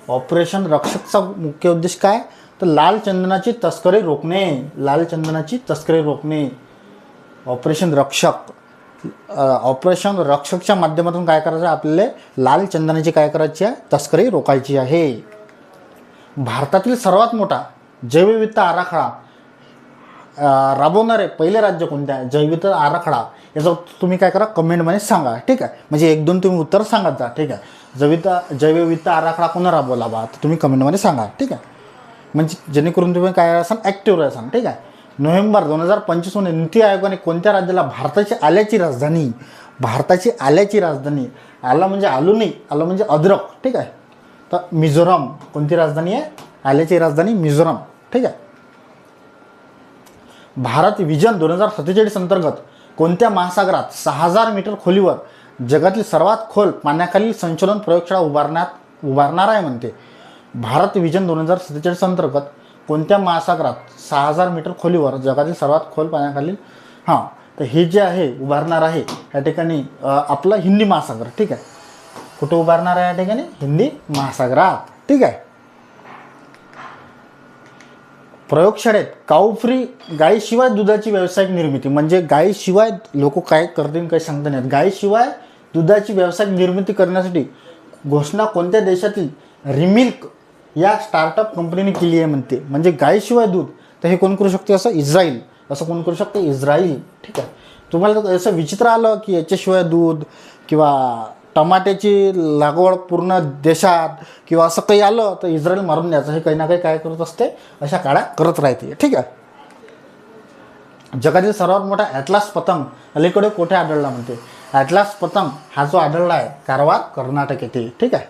ऑपरेशन रक्षकचा मुख्य उद्देश काय? तर लाल चंदनाची तस्करी रोखणे. लाल चंदनाची तस्करी रोखणे. ऑपरेशन रक्षक. ऑपरेशन रक्षकच्या माध्यमातून काय करायचं? आपल्याला लाल चंदनाची काय करायची आहे? तस्करी रोखायची आहे. भारतातील सर्वात मोठा जैवविविधता आराखडा राबवणारे पहिले राज्य कोणते आहे? जैवविविधता आराखडा याचं तुम्ही काय करा? कमेंटमध्ये सांगा. ठीक आहे, म्हणजे एक दोन तुम्ही उत्तर सांगत जा. ठीक आहे, जैवविविधता आराखडा कोण राबवला बा? तर तुम्ही कमेंटमध्ये सांगा. ठीक आहे, म्हणजे जेणेकरून तुम्ही काय असाल? ॲक्टिव्ह राहाल. ठीक आहे. नोव्हेंबर 2025 मध्ये नीती आयोगाने कोणत्या राज्याला भारताची आल्याची राजधानी, भारताची आल्याची राजधानी, आला म्हणजे आलू नाही, आलं म्हणजे अद्रक. ठीक आहे, तर मिझोराम. कोणती राजधानी आहे? आल्याची राजधानी मिझोराम. ठीक आहे. भारत विजन 2047 अंतर्गत कोणत्या महासागरात 6000 मीटर खोलीवर जगातील सर्वात खोल पाण्याखालील संशोधन प्रयोगशाळा उभारणार आहे म्हणते? भारत विजन 2047 अंतर्गत कोणत्या महासागरात 6000 मीटर खोलीवर जगातील सर्वात खोल पाण्याखालील तर हे जे आहे उभारणार आहे या ठिकाणी आपला हिंदी महासागर. ठीक आहे, कुठे उभारणार आहे या ठिकाणी? हिंदी महासागरात. ठीक आहे. प्रयोगशाळेत काऊ फ्री गायीशिवाय दुधाची व्यावसायिक निर्मिती, म्हणजे गायीशिवाय लोक काय करतील काही सांगता नाही. गायीशिवाय दुधाची व्यावसायिक निर्मिती करण्यासाठी घोषणा कोणत्या देशातील रिमिल्क या स्टार्टअप कंपनीने केली आहे म्हणते? म्हणजे गायीशिवाय दूध, तर हे कोण करू शकते? असं इस्राईल. असं कोण करू शकते? इस्राईल. ठीक आहे. तुम्हाला असं विचित्र आलं की याच्याशिवाय दूध किंवा टमाट्याची लागवड पूर्ण देशात किंवा असं काही आलं तर इस्रायल मारून द्यायचं. हे काही ना काही काय करत असते? अशा काळ्या करत राहते. ठीक आहे. जगातील सर्वात मोठा ॲटलास पतंग अलीकडे कुठे आढळला म्हणते? ॲटलास पतंग हा जो आढळला आहे कारवार, कर्नाटक येथे. ठीक आहे.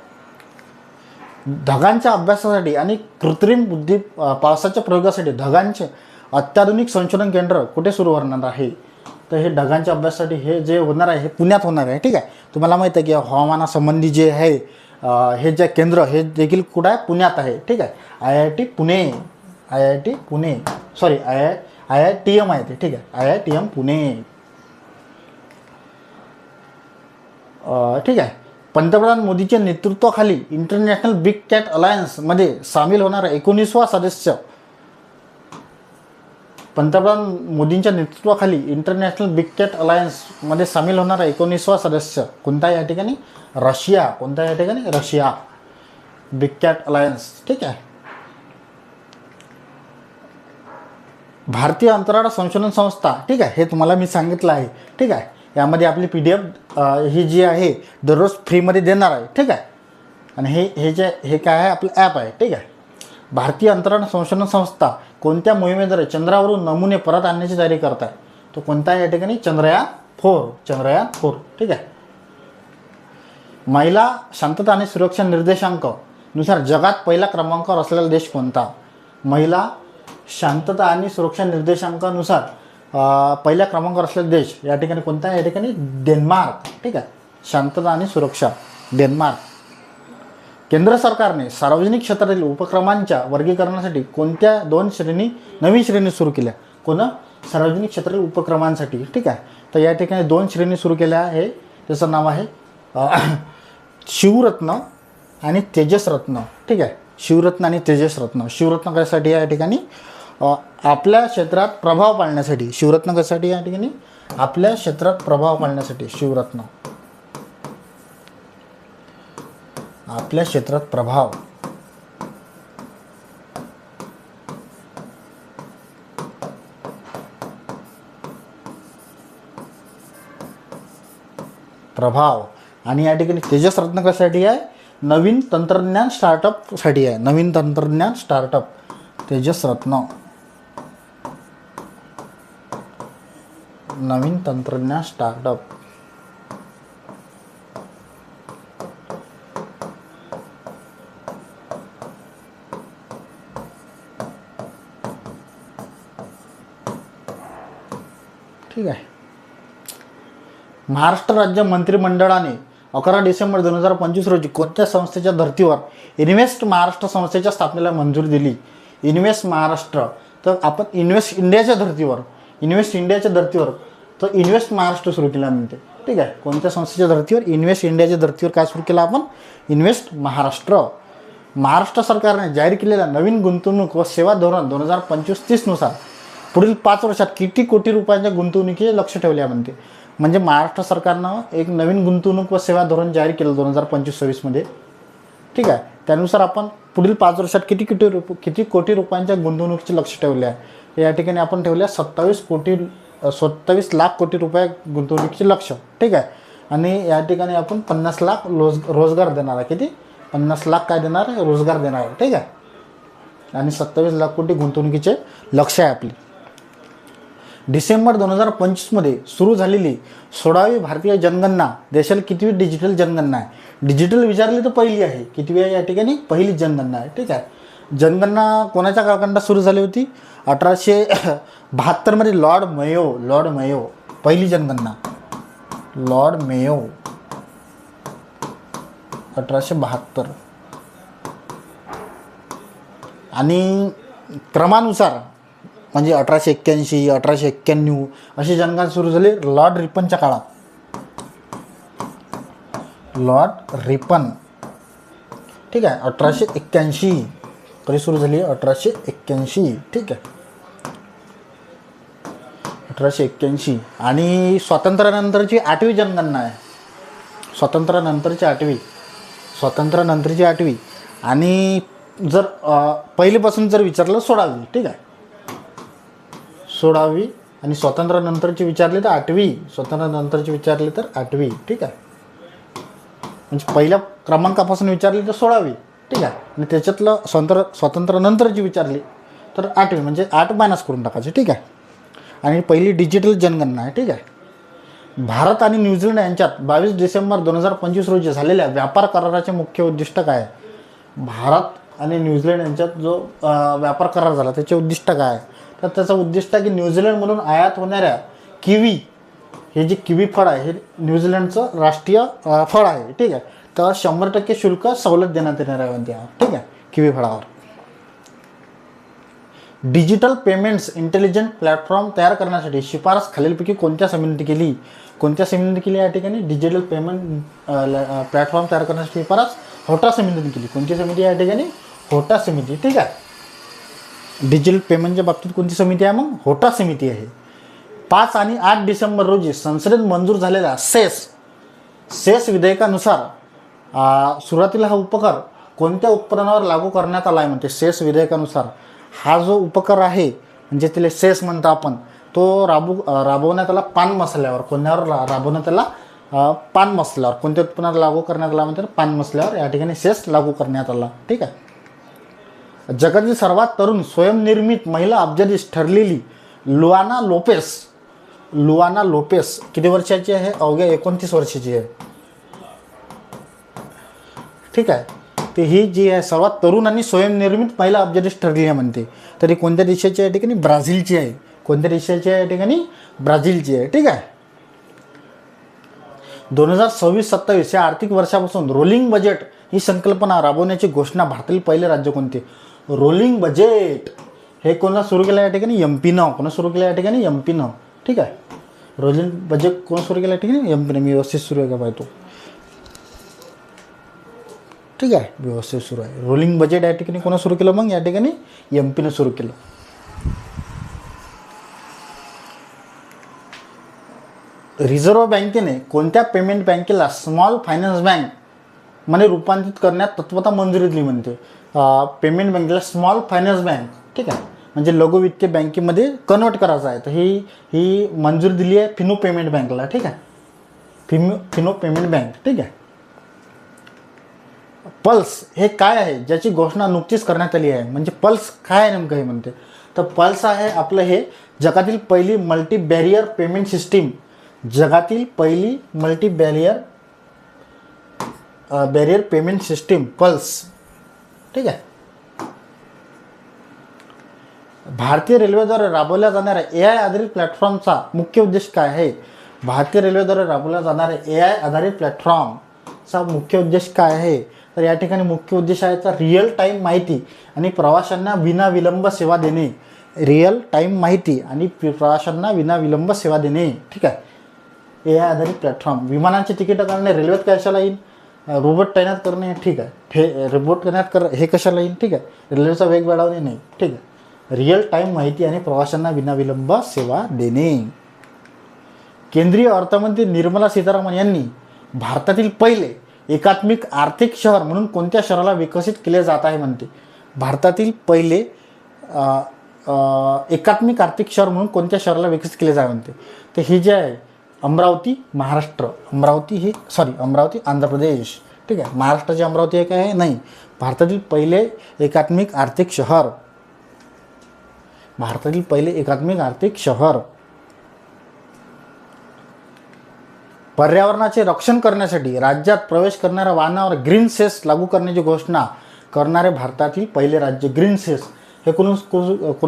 ढगांच्या अभ्यासासाठी आणि कृत्रिम बुद्धी पावसाच्या प्रयोगासाठी ढगांचे अत्याधुनिक संशोधन केंद्र कुठे सुरू होणार आहे? तर हे ढगांच्या अभ्यासासाठी हे जे होणार आहे हे पुण्यात होणार आहे. ठीक आहे. तुम्हाला माहीत आहे की हवामानासंबंधी जे आहे हे जे केंद्र हे देखील कुठं आहे? पुण्यात आहे. ठीक आहे. IIT Pune. IIT Pune, sorry IITM आहे ते. ठीक आहे, IITM पुणे. ठीक आहे. पंतप्रधान मोदीच्या नेतृत्वाखाली इंटरनॅशनल बिग कॅट अलायन्समध्ये सामील होणारा 19वा सदस्य, पंतप्रधान मोदींच्या नेतृत्वाखाली इंटरनॅशनल बिग कॅट अलायन्समध्ये सामील होणारा 19वा सदस्य कोणता या ठिकाणी? रशिया. कोणता या ठिकाणी? रशिया. Big cat alliance. ठीक आहे. भारतीय अंतराळ संशोधन संस्था. ठीक आहे, हे तुम्हाला मी सांगितलं आहे. ठीक आहे. यामध्ये आपली PDF ही जी आहे दररोज फ्रीमध्ये देणार आहे. ठीक आहे. आणि हे काय आहे? आपलं ॲप आहे. ठीक आहे. भारतीय अंतराळ संशोधन संस्था कोणत्या मोहिमेद्वारे चंद्रावरून नमुने परत आणण्याची तयारी करत आहे? तो कोणता आहे या ठिकाणी? चंद्रयान 4. चंद्रयान 4. ठीक आहे. महिला शांतता आणि सुरक्षा निर्देशांक नुसार जगात पहिला क्रमांकावर असलेला देश कोणता? महिला शांतता आणि सुरक्षा निर्देशांकानुसार पहिल्या क्रमांकावर असलेला देश या ठिकाणी कोणता आहे? या ठिकाणी डेन्मार्क. ठीक आहे. शांतता आणि सुरक्षा, डेन्मार्क. केंद्र सरकारने सार्वजनिक क्षेत्रातील उपक्रमांच्या वर्गीकरणासाठी कोणत्या नवीन श्रेणी सुरू केल्या? सार्वजनिक क्षेत्रातील उपक्रमांसाठी. ठीक आहे. तर या ठिकाणी 2 श्रेणी सुरू केल्या आहे. त्याचं नाव आहे शिवरत्न आणि तेजसरत्न. ठीक आहे. शिवरत्न आणि तेजसरत्न. शिवरत्न कशासाठी या ठिकाणी? आपल्या क्षेत्रात प्रभाव पाडण्यासाठी. शिवरत्न कशासाठी या ठिकाणी? आपल्या क्षेत्रात प्रभाव पाडण्यासाठी. शिवरत्न आपल्या क्षेत्रात प्रभाव. आणि या ठिकाणी तेजसरत्न कशासाठी आहे? नवीन तंत्रज्ञान स्टार्टअपसाठी आहे. नवीन तंत्रज्ञान स्टार्टअप. तेजसरत्न नवीन तंत्रज्ञान स्टार्टअप. ठीक आहे. महाराष्ट्र राज्य मंत्रिमंडळाने 11 डिसेंबर 2025 रोजी कोणत्या संस्थेच्या धर्तीवर इन्व्हेस्ट महाराष्ट्र संस्थेच्या स्थापनेला मंजुरी दिली? इन्व्हेस्ट महाराष्ट्र. तर आपण इन्व्हेस्ट इंडियाच्या धर्तीवर तर इन्व्हेस्ट महाराष्ट्र सुरू केला म्हणते. ठीक आहे, कोणत्या संस्थेच्या धर्तीवर? इन्व्हेस्ट इंडियाच्या धर्तीवर काय सुरू केलं आपण? इन्व्हेस्ट महाराष्ट्र. महाराष्ट्र सरकारने जाहीर केलेल्या नवीन गुंतवणूक व सेवा धोरण 2025-30 नुसार पुढील 5 वर्षात किती कोटी रुपयांच्या गुंतवणुकीचे लक्ष ठेवले आहे म्हणते. म्हणजे महाराष्ट्र सरकारनं एक नवीन गुंतवणूक व सेवा धोरण जाहीर केलं 2025-26 मध्ये. ठीक आहे, त्यानुसार आपण पुढील 5 वर्षात किती कोटी रुपयांच्या गुंतवणुकीचे लक्ष ठेवले आहे. या ठिकाणी आपण ठेवले 27 लाख कोटी रुपये गुंतवणुकीचे लक्ष. ठीक आहे, आणि या ठिकाणी आपण 50 लाख रोजगार देणार आहे. किती? 50 लाख काय देणार आहे? रोजगार देणार आहे. ठीक आहे, आणि 27 लाख कोटी गुंतवणुकीचे लक्ष आहे आपली. डिसेंबर 2025 मध्ये सुरू झालेली 16वी भारतीय जनगणना देशाला कितवी डिजिटल जनगणना आहे? डिजिटल विचारली तर पहिली आहे. कितवी आहे? या ठिकाणी पहिली जनगणना आहे. ठीक आहे, जनगणना कोणाच्या कालखंडात सुरू झाली होती? 1872 मध्ये लॉर्ड मेयो पहिली जनगणना. Lord Mayo 1872. आणि क्रमानुसार म्हणजे 1881, 1891 अशी जनगणना सुरू झाली लॉर्ड रिपनच्या काळात. Lord Ripon. ठीक आहे, 1881 कधी सुरू झाली? 1881. ठीक आहे, 1881. आणि स्वातंत्र्यानंतरची 8वी जनगणना आहे. स्वातंत्र्यानंतरची 8वी. आणि जर पहिलीपासून जर विचारलं 16वी. ठीक आहे, 16वी. आणि स्वातंत्र्यानंतरची विचारली तर 8वी. स्वातंत्र्यानंतरची विचारली तर 8वी. ठीक आहे, म्हणजे पहिल्या क्रमांकापासून विचारली तर 16वी. ठीक आहे, आणि त्याच्यातलं स्वातंत्र्यानंतरची विचारली तर 8वी, म्हणजे 8 मायनस करून टाकायचे. ठीक आहे, आणि पहिली डिजिटल जनगणना आहे. ठीक आहे, भारत आणि न्यूझीलंड यांच्यात 22 डिसेंबर 2025 रोजी झालेल्या व्यापार कराराचे मुख्य उद्दिष्ट काय आहे? भारत आणि न्यूझीलंड यांच्यात जो व्यापार करार झाला त्याचे उद्दिष्ट काय आहे? तर त्याचं उद्दिष्ट आहे की न्यूझीलंडमधून आयात होणाऱ्या किवी, हे जे किवी फळ आहे हे न्यूझीलंडचं राष्ट्रीय फळ आहे. ठीक आहे, तर 100% शुल्क सवलत देण्यात येणार आहे म्हणते. ठीक आहे, किवी फळावर. डिजिटल पेमेंट्स इंटेलिजंट प्लॅटफॉर्म तयार करण्यासाठी शिफारस खालीलपैकी कोणत्या समितीने केली? या ठिकाणी डिजिटल पेमेंट प्लॅटफॉर्म तयार करण्यासाठी शिफारस होटा समितीने केली. कोणती समिती या ठिकाणी? होटा समिती. ठीक आहे, डिजिटल पेमेंटच्या बाबतीत कोणती समिती आहे? मग होटा समिती आहे. 5 आणि 8 डिसेंबर रोजी संसदेत मंजूर झालेल्या सेस विधेयकानुसार सुरुवातीला हा उपकर कोणत्या उत्पादनावर लागू करण्यात आला आहे म्हणते. सेस विधेयकानुसार हा जो उपकर आहे म्हणजे तिला सेस म्हणतो आपण, तो राबवण्यात आला पान मसाल्यावर. कोणावर राबवण्यात आला? पान मसाल्यावर. कोणत्या उत्पन्नावर लागू करण्यात आला म्हणते? पान मसाल्यावर या ठिकाणी सेस लागू करण्यात आला. ठीक आहे, जगातील सर्वात तरुण स्वयंनिर्मित महिला अब्जाधीश ठरलेली लुआना लोपेस किती वर्षाची आहे? अवघ्या 29 वर्षाची आहे. ठीक आहे, तर ही जी आहे सर्वात तरुण आणि स्वयंनिर्मित महिला अब्जाधीश ठरली आहे म्हणते. तरी कोणत्या देशाची आहे? या ठिकाणी ब्राझीलची आहे. कोणत्या देशाची आहे? या ठिकाणी ब्राझीलची आहे. ठीक आहे, 2026-27 या आर्थिक वर्षापासून रोलिंग बजेट ही संकल्पना राबवण्याची घोषणा भारतातील पहिले राज्य कोणते? रोलिंग बजेट हे कोणा सुरू केलं? या ठिकाणी एमपीनं. कोणा सुरू केलं? या ठिकाणी एमपीनं. ठीक आहे, रोलिंग बजेट कोण सुरू केलं? या ठिकाणी एमपीनं. मी व्यवस्थित सुरू आहे का पाहतो. ठीक आहे, व्यवस्थित सुरू आहे. रोलिंग बजेट या ठिकाणी कोणा सुरू केलं? मग या ठिकाणी एमपीनं सुरू केलं. रिझर्व्ह बँकेने कोणत्या पेमेंट बँकेला स्मॉल फायनान्स बँक मध्ये रूपांतरित करण्यात तत्वता मंजुरी दिली म्हणते? पेमेंट बँकेला स्मॉल फायनान्स बँक. ठीक आहे, म्हणजे लघु वित्तीय बँकेमध्ये कन्वर्ट करायचं आहे. तर ही मंजुरी दिली आहे फिनो पेमेंट बँकला. ठीक आहे, फिनो पेमेंट बँक. ठीक आहे, पल्स हे काय आहे ज्याची घोषणा नुकतीच करण्यात आली आहे? म्हणजे पल्स काय आहे नेमकं हे म्हणते. तर पल्स आहे आपलं हे जगातील पहिली मल्टी बॅरियर पेमेंट सिस्टीम. जगातील पहिली multi barrier payment system pulse. ठीक आहे, भारतीय रेल्वेद्वारे राबवल्या जाणाऱ्या AI आधारित प्लॅटफॉर्मचा मुख्य उद्देश काय आहे? भारतीय रेल्वेद्वारे राबवल्या जाणाऱ्या AI आधारित प्लॅटफॉर्मचा मुख्य उद्देश काय आहे? तर या ठिकाणी मुख्य उद्देश आहे तर रिअल टाईम माहिती आणि प्रवाशांना विनाविलंब सेवा देणे रिअल टाईम माहिती आणि प्रवाशांना विनाविलंब सेवा देणे. ठीक आहे. ए आय आधारित प्लॅटफॉर्म, विमानांची तिकीटं काढणे, रेल्वेत कशाला येईल, रोबोट तैनात करणे. ठीक आहे. रोबोट तैनात हे कशाला येईल. ठीक आहे. रेल्वेचा वेग वाढवणे नाही. ठीक आहे. रिअल टाईम माहिती आणि प्रवाशांना विनाविलंब सेवा देणे. केंद्रीय अर्थमंत्री निर्मला सीतारामन यांनी भारतातील पहिले एकात्मिक आर्थिक शहर म्हणून कोणत्या शहराला विकसित केले जात आहे म्हणते. भारतातील पहिले एकात्मिक आर्थिक शहर म्हणून कोणत्या शहराला विकसित केले जाते म्हणते. तर हे जे आहे अमरावती महाराष्ट्र, अमरावती आंध्र प्रदेश. ठीक आहे. महाराष्ट्राची अमरावती एक आहे नाही. भारतातील पहिले एकात्मिक आर्थिक शहर, भारतातील पहिले एकात्मिक आर्थिक शहर. पर्यावरणाचे रक्षण करण्यासाठी राज्यात प्रवेश करणाऱ्या वाहनावर ग्रीन सेस लागू करण्याची घोषणा करणारे भारतातील पहिले राज्य. ग्रीन सेस हे कोण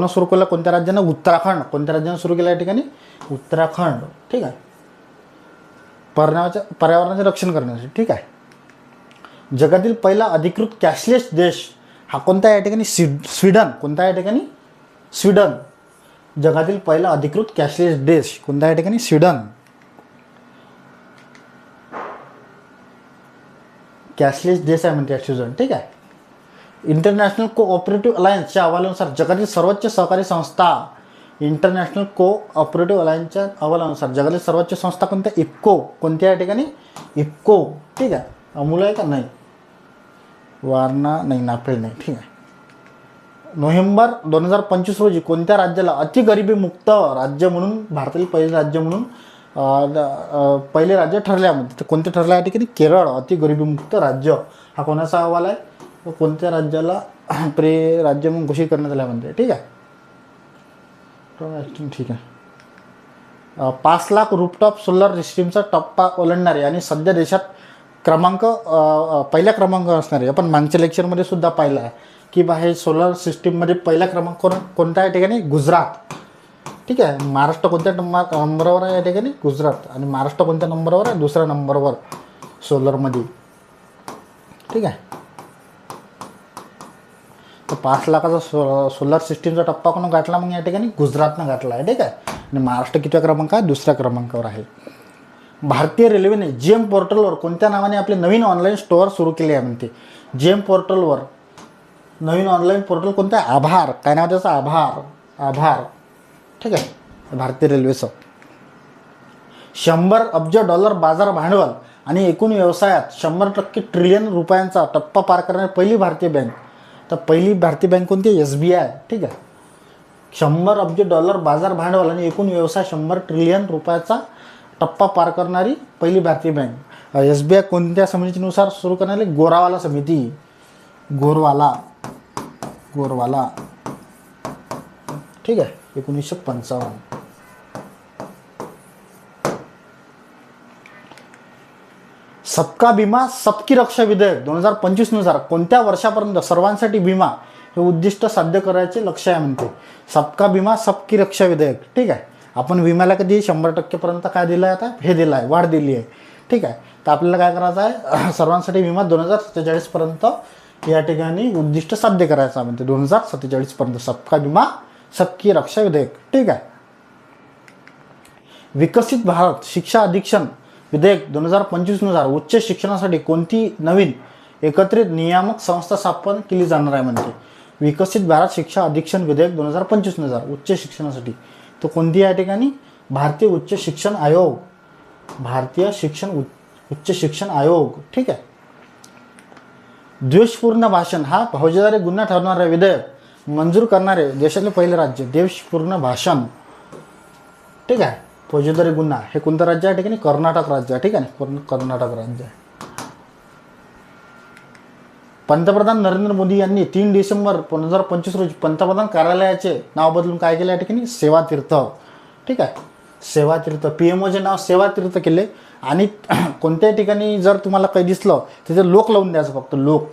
सुरू केलं, कोणत्या राज्यानं, उत्तराखंड. कोणत्या राज्यानं सुरू केलं या ठिकाणी, उत्तराखंड. ठीक आहे. पर्यावरणाचे रक्षण करण्यासाठी. ठीक आहे. जगातील पहिला अधिकृत कॅशलेस देश हा कोणता या ठिकाणी, स्वीडन. कोणता या ठिकाणी, स्वीडन. जगातील पहिला अधिकृत कॅशलेस देश कोणता या ठिकाणी, स्वीडन. कॅशलेस देश आहे म्हणते स्वीडन. ठीक आहे. इंटरनॅशनल कोऑपरेटिव्ह अलायन्सच्या अहवालानुसार जगातील सर्वोच्च सहकारी संस्था, इंटरनॅशनल कोऑपरेटिव्ह अलायन्सच्या अहवालानुसार जगातील सर्वोच्च संस्था कोणत्या, इफ्को. कोणत्या या ठिकाणी, इफ्को. ठीक आहे. अमूल आहे का नाही, वारणा नाही, नाफेड नाही. ठीक आहे. नोव्हेंबर 2025 रोजी कोणत्या राज्याला अतिगरिबीमुक्त राज्य म्हणून, भारतातील पहिले राज्य म्हणून पहिले राज्य ठरल्यामध्ये, तर कोणते ठरलं या ठिकाणी, केरळ. अतिगरिबीमुक्त राज्य हा कोणाचा अहवाल आहे, कोणत्या राज्याला राज्य म्हणून घोषित करण्यात आल्या म्हणते. ठीक आहे. ठीक आहे. 5 लाख रूफटॉप सोलर सिस्टीमचा टप्पा ओलांडणारे आणि सध्या देशात पहिल्या क्रमांकावर असणारे, आपण मागच्या लेक्चरमध्ये सुद्धा पाहिलं आहे की हे सोलर सिस्टीममध्ये पहिला क्रमांक कोणता या ठिकाणी, गुजरात. ठीक आहे. महाराष्ट्र कोणत्या नंबरवर आहे या ठिकाणी, गुजरात. आणि महाराष्ट्र कोणत्या नंबरवर आहे, दुसऱ्या नंबरवर सोलरमध्ये. ठीक आहे. तर 5 लाखाचा सोलर सिस्टीमचा टप्पा कोण गाठला मग या ठिकाणी, गुजरातनं गाठला आहे. ठीक आहे. आणि महाराष्ट्र कितव्या क्रमांक आहे, दुसऱ्या क्रमांकावर आहे. भारतीय रेल्वेने GM पोर्टलवर कोणत्या नावाने आपले नवीन ऑनलाईन स्टोअर सुरू केले आहे म्हणते. GM पोर्टलवर नवीन ऑनलाईन पोर्टल कोणतं आहे, आभार. काय नाव त्याचं, आभार. ठीक आहे. भारतीय रेल्वेचं. 100 अब्ज डॉलर बाजार भांडवल आणि एकूण व्यवसायात 100% ट्रिलियन रुपयांचा टप्पा पार करणारी पहिली भारतीय बँक. तर पहिली भारतीय बँक कोणती, SBI. ठीक आहे. 100 अब्ज डॉलर बाजार भांडवल आणि एकूण व्यवसाय 100 ट्रिलियन रुपयाचा टप्पा पार करणारी पहिली भारतीय बँक. SBI कोणत्या समितीनुसार सुरू करण्यात आली, गोरावाला समिती. गोरवाला. ठीक आहे. 1955. सबका बिमा सबकी रक्षा विधेयक 2025 नुसार कोणत्या वर्षापर्यंत सर्वांसाठी विमा हे उद्दिष्ट साध्य करायचे लक्ष्य आहे म्हणते. सबका बिमा सबकी रक्षा विधेयक. ठीक आहे. आपण विम्याला कधी 100% पर्यंत काय दिलं आहे, आता हे दिलं आहे, वाढ दिली आहे. ठीक आहे. तर आपल्याला काय करायचं आहे, सर्वांसाठी विमा 2047 पर्यंत या ठिकाणी उद्दिष्ट साध्य करायचं आहे म्हणते. 2047 पर्यंत सबका बिमा सबकी रक्षा विधेयक. ठीक आहे. विकसित भारत शिक्षा अधीक्षण विधेयक 2025 नुसार उच्च शिक्षणासाठी कोणती नवीन एकत्रित नियामक संस्था स्थापन केली जाणार आहे म्हणते. विकसित भारत शिक्षा अधीक्षण विधेयक 2025 नुसार उच्च शिक्षणासाठी तो कोणती या ठिकाणी, भारतीय उच्च शिक्षण आयोग. भारतीय उच्च शिक्षण आयोग. ठीक आहे. द्वेषपूर्ण भाषण हा फौजदारी गुन्हा ठरवणारे विधेयक मंजूर करणारे देशातले पहिले राज्य. द्वेषपूर्ण भाषण. ठीक आहे. फौजदारी गुन्हा हे कोणतं राज्य आहे, ठिकाणी कर्नाटक राज्य. ठीक आहे. कर्नाटक राज्य. पंतप्रधान नरेंद्र मोदी यांनी 3 डिसेंबर 2025 रोजी पंतप्रधान कार्यालयाचे नाव बदलून काय केले या ठिकाणी, सेवातीर्थ. ठीक आहे. सेवातीर्थ. PMOचे नाव सेवातीर्थ केले. आणि कोणत्याही ठिकाणी जर तुम्हाला काही दिसलं तिथे लोक लावून द्यायचं, फक्त लोक.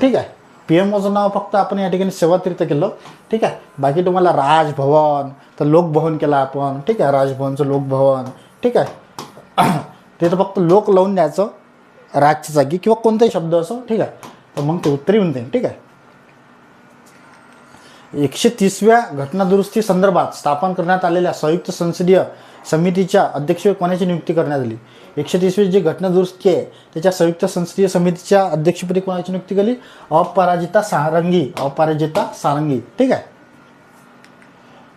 ठीक आहे. PMOचं नाव फक्त आपण या ठिकाणी सेवातीर्थ केलं. ठीक आहे. बाकी तुम्हाला राजभवन तर लोकभवन केलं आपण. ठीक आहे. राजभवनचं लोकभवन. ठीक आहे. ते तर फक्त लोक लावून द्यायचं राजच्या जागी किंवा कोणताही शब्द असो. ठीक आहे. तर मग ते उत्तर येऊन जाईल. ठीक आहे. 130व्या घटनादुरुस्ती संदर्भात स्थापन करण्यात आलेल्या संयुक्त संसदीय समितीच्या अध्यक्षपदी कोणाची नियुक्ती करण्यात आली? 130वी जी घटनादुरुस्ती आहे त्याच्या संयुक्त संसदीय समितीच्या अध्यक्षपदी कोणाची नियुक्ती केली? अपराजिता सारंगी. ठीक आहे.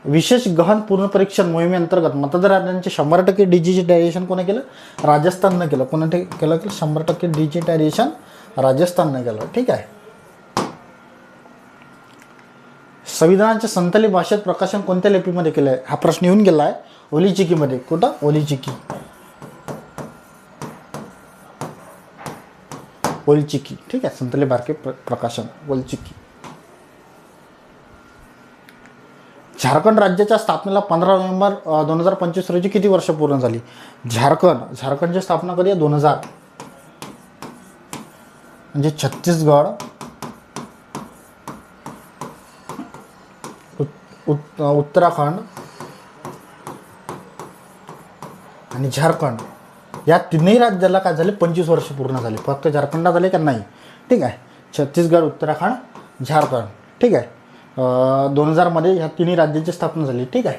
विशेष गहन पुनर्परीक्षण मोहिमेअंतर्गत मतदारांचे 100% डिजिटायझेशन कोणी केलं? राजस्थाननं केलं. कोणी केलं? 100% डिजिटायझेशन राजस्थाननं केलं. ठीक आहे. संविधानाच्या संथाली भाषेत प्रकाशन कोणत्या लिपीमध्ये केलं आहे? हा प्रश्न येऊन गेला आहे ओलीचिकीमध्ये. कुठं? ओलीचिकी. ठीक आहे. संथाली भारतीय प्रकाशन ओलीचिकी. झारखंड राज्याच्या स्थापनेला 15 नोव्हेंबर 2025 रोजी किती वर्ष पूर्ण झाली? झारखंडची स्थापना कधी आहे? 2000. म्हणजे छत्तीसगड, उत्तराखंड आणि झारखंड या तिन्ही राज्याला काय झाले? 25 वर्ष पूर्ण झाले. फक्त झारखंडला झाले का? नाही. ठीक आहे. छत्तीसगड, उत्तराखंड, झारखंड. ठीक आहे. 2000 ह्या तिन्ही राज्यांची स्थापना झाली. ठीक आहे.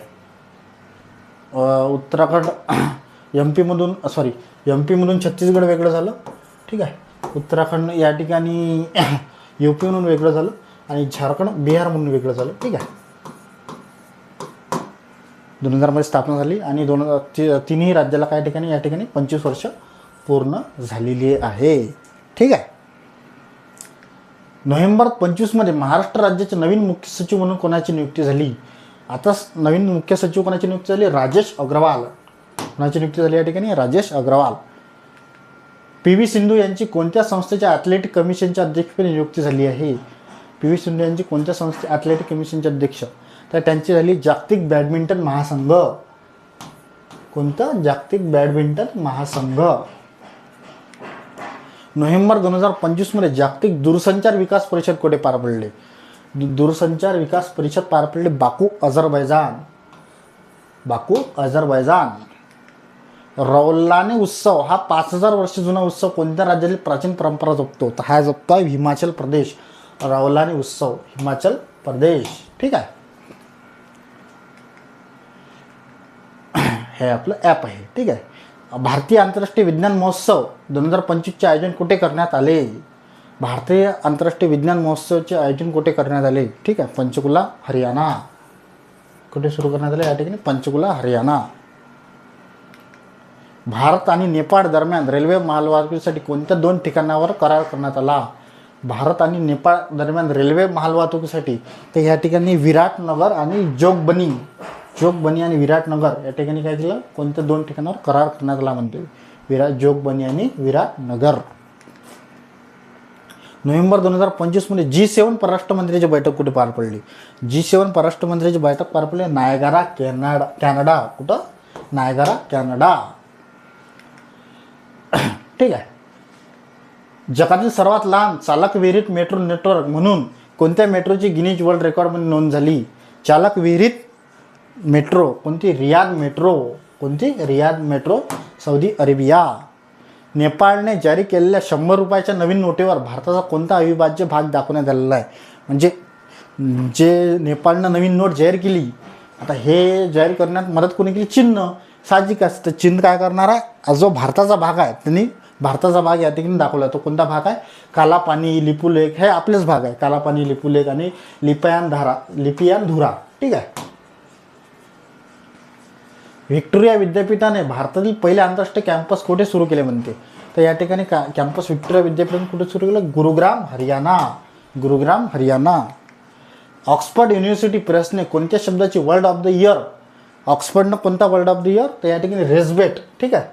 उत्तराखंड एम पीमधून छत्तीसगड वेगळं झालं. ठीक आहे. उत्तराखंड या ठिकाणी UP म्हणून वेगळं झालं आणि झारखंड बिहार म्हणून वेगळं झालं. ठीक आहे. 2000 स्थापना झाली आणि तिन्ही राज्याला काय ठिकाणी या ठिकाणी 25 वर्ष पूर्ण झालेली आहे. ठीक आहे. नोव्हेंबर 25 महाराष्ट्र राज्याचे नवीन मुख्य सचिव म्हणून कोणाची नियुक्ती झाली? आता नवीन मुख्य सचिव कोणाची नियुक्ती झाली? राजेश अग्रवाल. कोणाची नियुक्ती झाली या ठिकाणी? राजेश अग्रवाल. PV सिंधू यांची कोणत्या संस्थेच्या ॲथलेटिक कमिशनच्या अध्यक्षपदी नियुक्ती झाली आहे? PV सिंधू यांची कोणत्या संस्थे ॲथलेटिक कमिशनचे अध्यक्ष? तर त्यांची झाली जागतिक बॅडमिंटन महासंघ. कोणतं? जागतिक बॅडमिंटन महासंघ. नोव्हेंबर 2025 जागतिक दूरसंचार विकास परिषद कुठे पार पडले? दूरसंचार विकास परिषद पार पडले बाकू, अझरबैजान. रौलानी उत्सव हा 5000 वर्ष जुना उत्सव कोणत्या राज्यातील प्राचीन परंपरा जपतो? तर हा जपतो आहे हिमाचल प्रदेश. रौलानी उत्सव हिमाचल प्रदेश. ठीक आहे. हे आपलं ॲप आहे. ठीक आहे. भारतीय आंतरराष्ट्रीय विज्ञान महोत्सव 2025चे आयोजन कुठे करण्यात आले? भारतीय आंतरराष्ट्रीय विज्ञान महोत्सवाचे आयोजन कुठे करण्यात आले? ठीक आहे. पंचकुला, हरियाणा. कुठे सुरू करण्यात आले? या ठिकाणी पंचकुला, हरियाणा. भारत आणि नेपाळ दरम्यान रेल्वे मालवाहतुकीसाठी कोणत्या 2 ठिकाणावर करार करण्यात आला? भारत आणि नेपाळ दरम्यान रेल्वे मालवाहतुकीसाठी तर या ठिकाणी विराटनगर आणि जोगबनी आणि विराटनगर या ठिकाणी काय केलं? कोणत्या 2 ठिकाणावर करार करण्यात आला म्हणते? जोगबनी आणि विराटनगर. नोव्हेंबर 2025 G7 परराष्ट्र मंत्र्यांची बैठक कुठे पार पडली? G7 परराष्ट्र मंत्र्यांची बैठक पार पडली नायगारा, कॅनडा. कुठं? Niagara, Canada. ठीक आहे. जगातील सर्वात लहान चालक विरहित मेट्रो नेटवर्क म्हणून कोणत्या मेट्रोची गिनीज वर्ल्ड रेकॉर्डमध्ये नोंद झाली? चालक विरहित मेट्रो. कोणती? Riyadh metro. कोणती? Riyadh metro, Saudi Arabia. नेपाळने जारी केलेल्या 100 रुपयाच्या नवीन नोटेवर भारताचा कोणता अविभाज्य भाग दाखवण्यात आलेला आहे? म्हणजे जे नेपाळनं नवीन नोट जाहीर केली, आता हे जाहीर करण्यात मदत कोणी केली? चीननं. साहजिक असतं. चीन काय करणार आहे? जो भारताचा भाग आहे त्यांनी भारताचा भाग या ठिकाणी दाखवला. तो कोणता भाग आहे? काला पाणी, लिपुलेख हे आपलेच भाग आहे. काला पाणी, लिपुलेख आणि लिपियान धुरा. ठीक आहे. व्हिक्टोरिया विद्यापीठाने भारतातील पहिले आंतरराष्ट्रीय कॅम्पस कुठे सुरू केले म्हणते? तर या ठिकाणी कॅम्पस व्हिक्टोरिया विद्यापीठाने कुठे सुरू केलं? गुरुग्राम, हरियाणा. ऑक्सफर्ड युनिव्हर्सिटी प्रेसने कोणत्या शब्दाची वर्ल्ड ऑफ द इयर? ऑक्सफर्डनं कोणता वर्ल्ड ऑफ द इयर? तर या ठिकाणी रेस्बेट. ठीक आहे.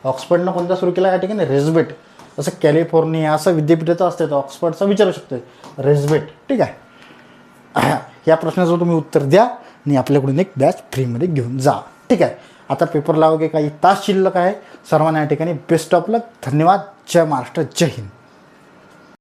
ऑक्सफर्डनं कोणता सुरू केला? या ठिकाणी रेस्बेट. असं कॅलिफोर्निया असं विद्यापीठाचं असते तर ऑक्सफर्डचं विचारू शकतो. रेस्बेट. ठीक आहे. या प्रश्नाचं तुम्ही उत्तर द्या आणि आपल्याकडून एक बॅच फ्रीमध्ये घेऊन जा. ठीक आहे. आता पेपर लावगे काही तास शिल्लक आहे. सर्वांना या ठिकाणी बेस्ट ऑफ लक. धन्यवाद. जय महाराष्ट्र, जय हिंद.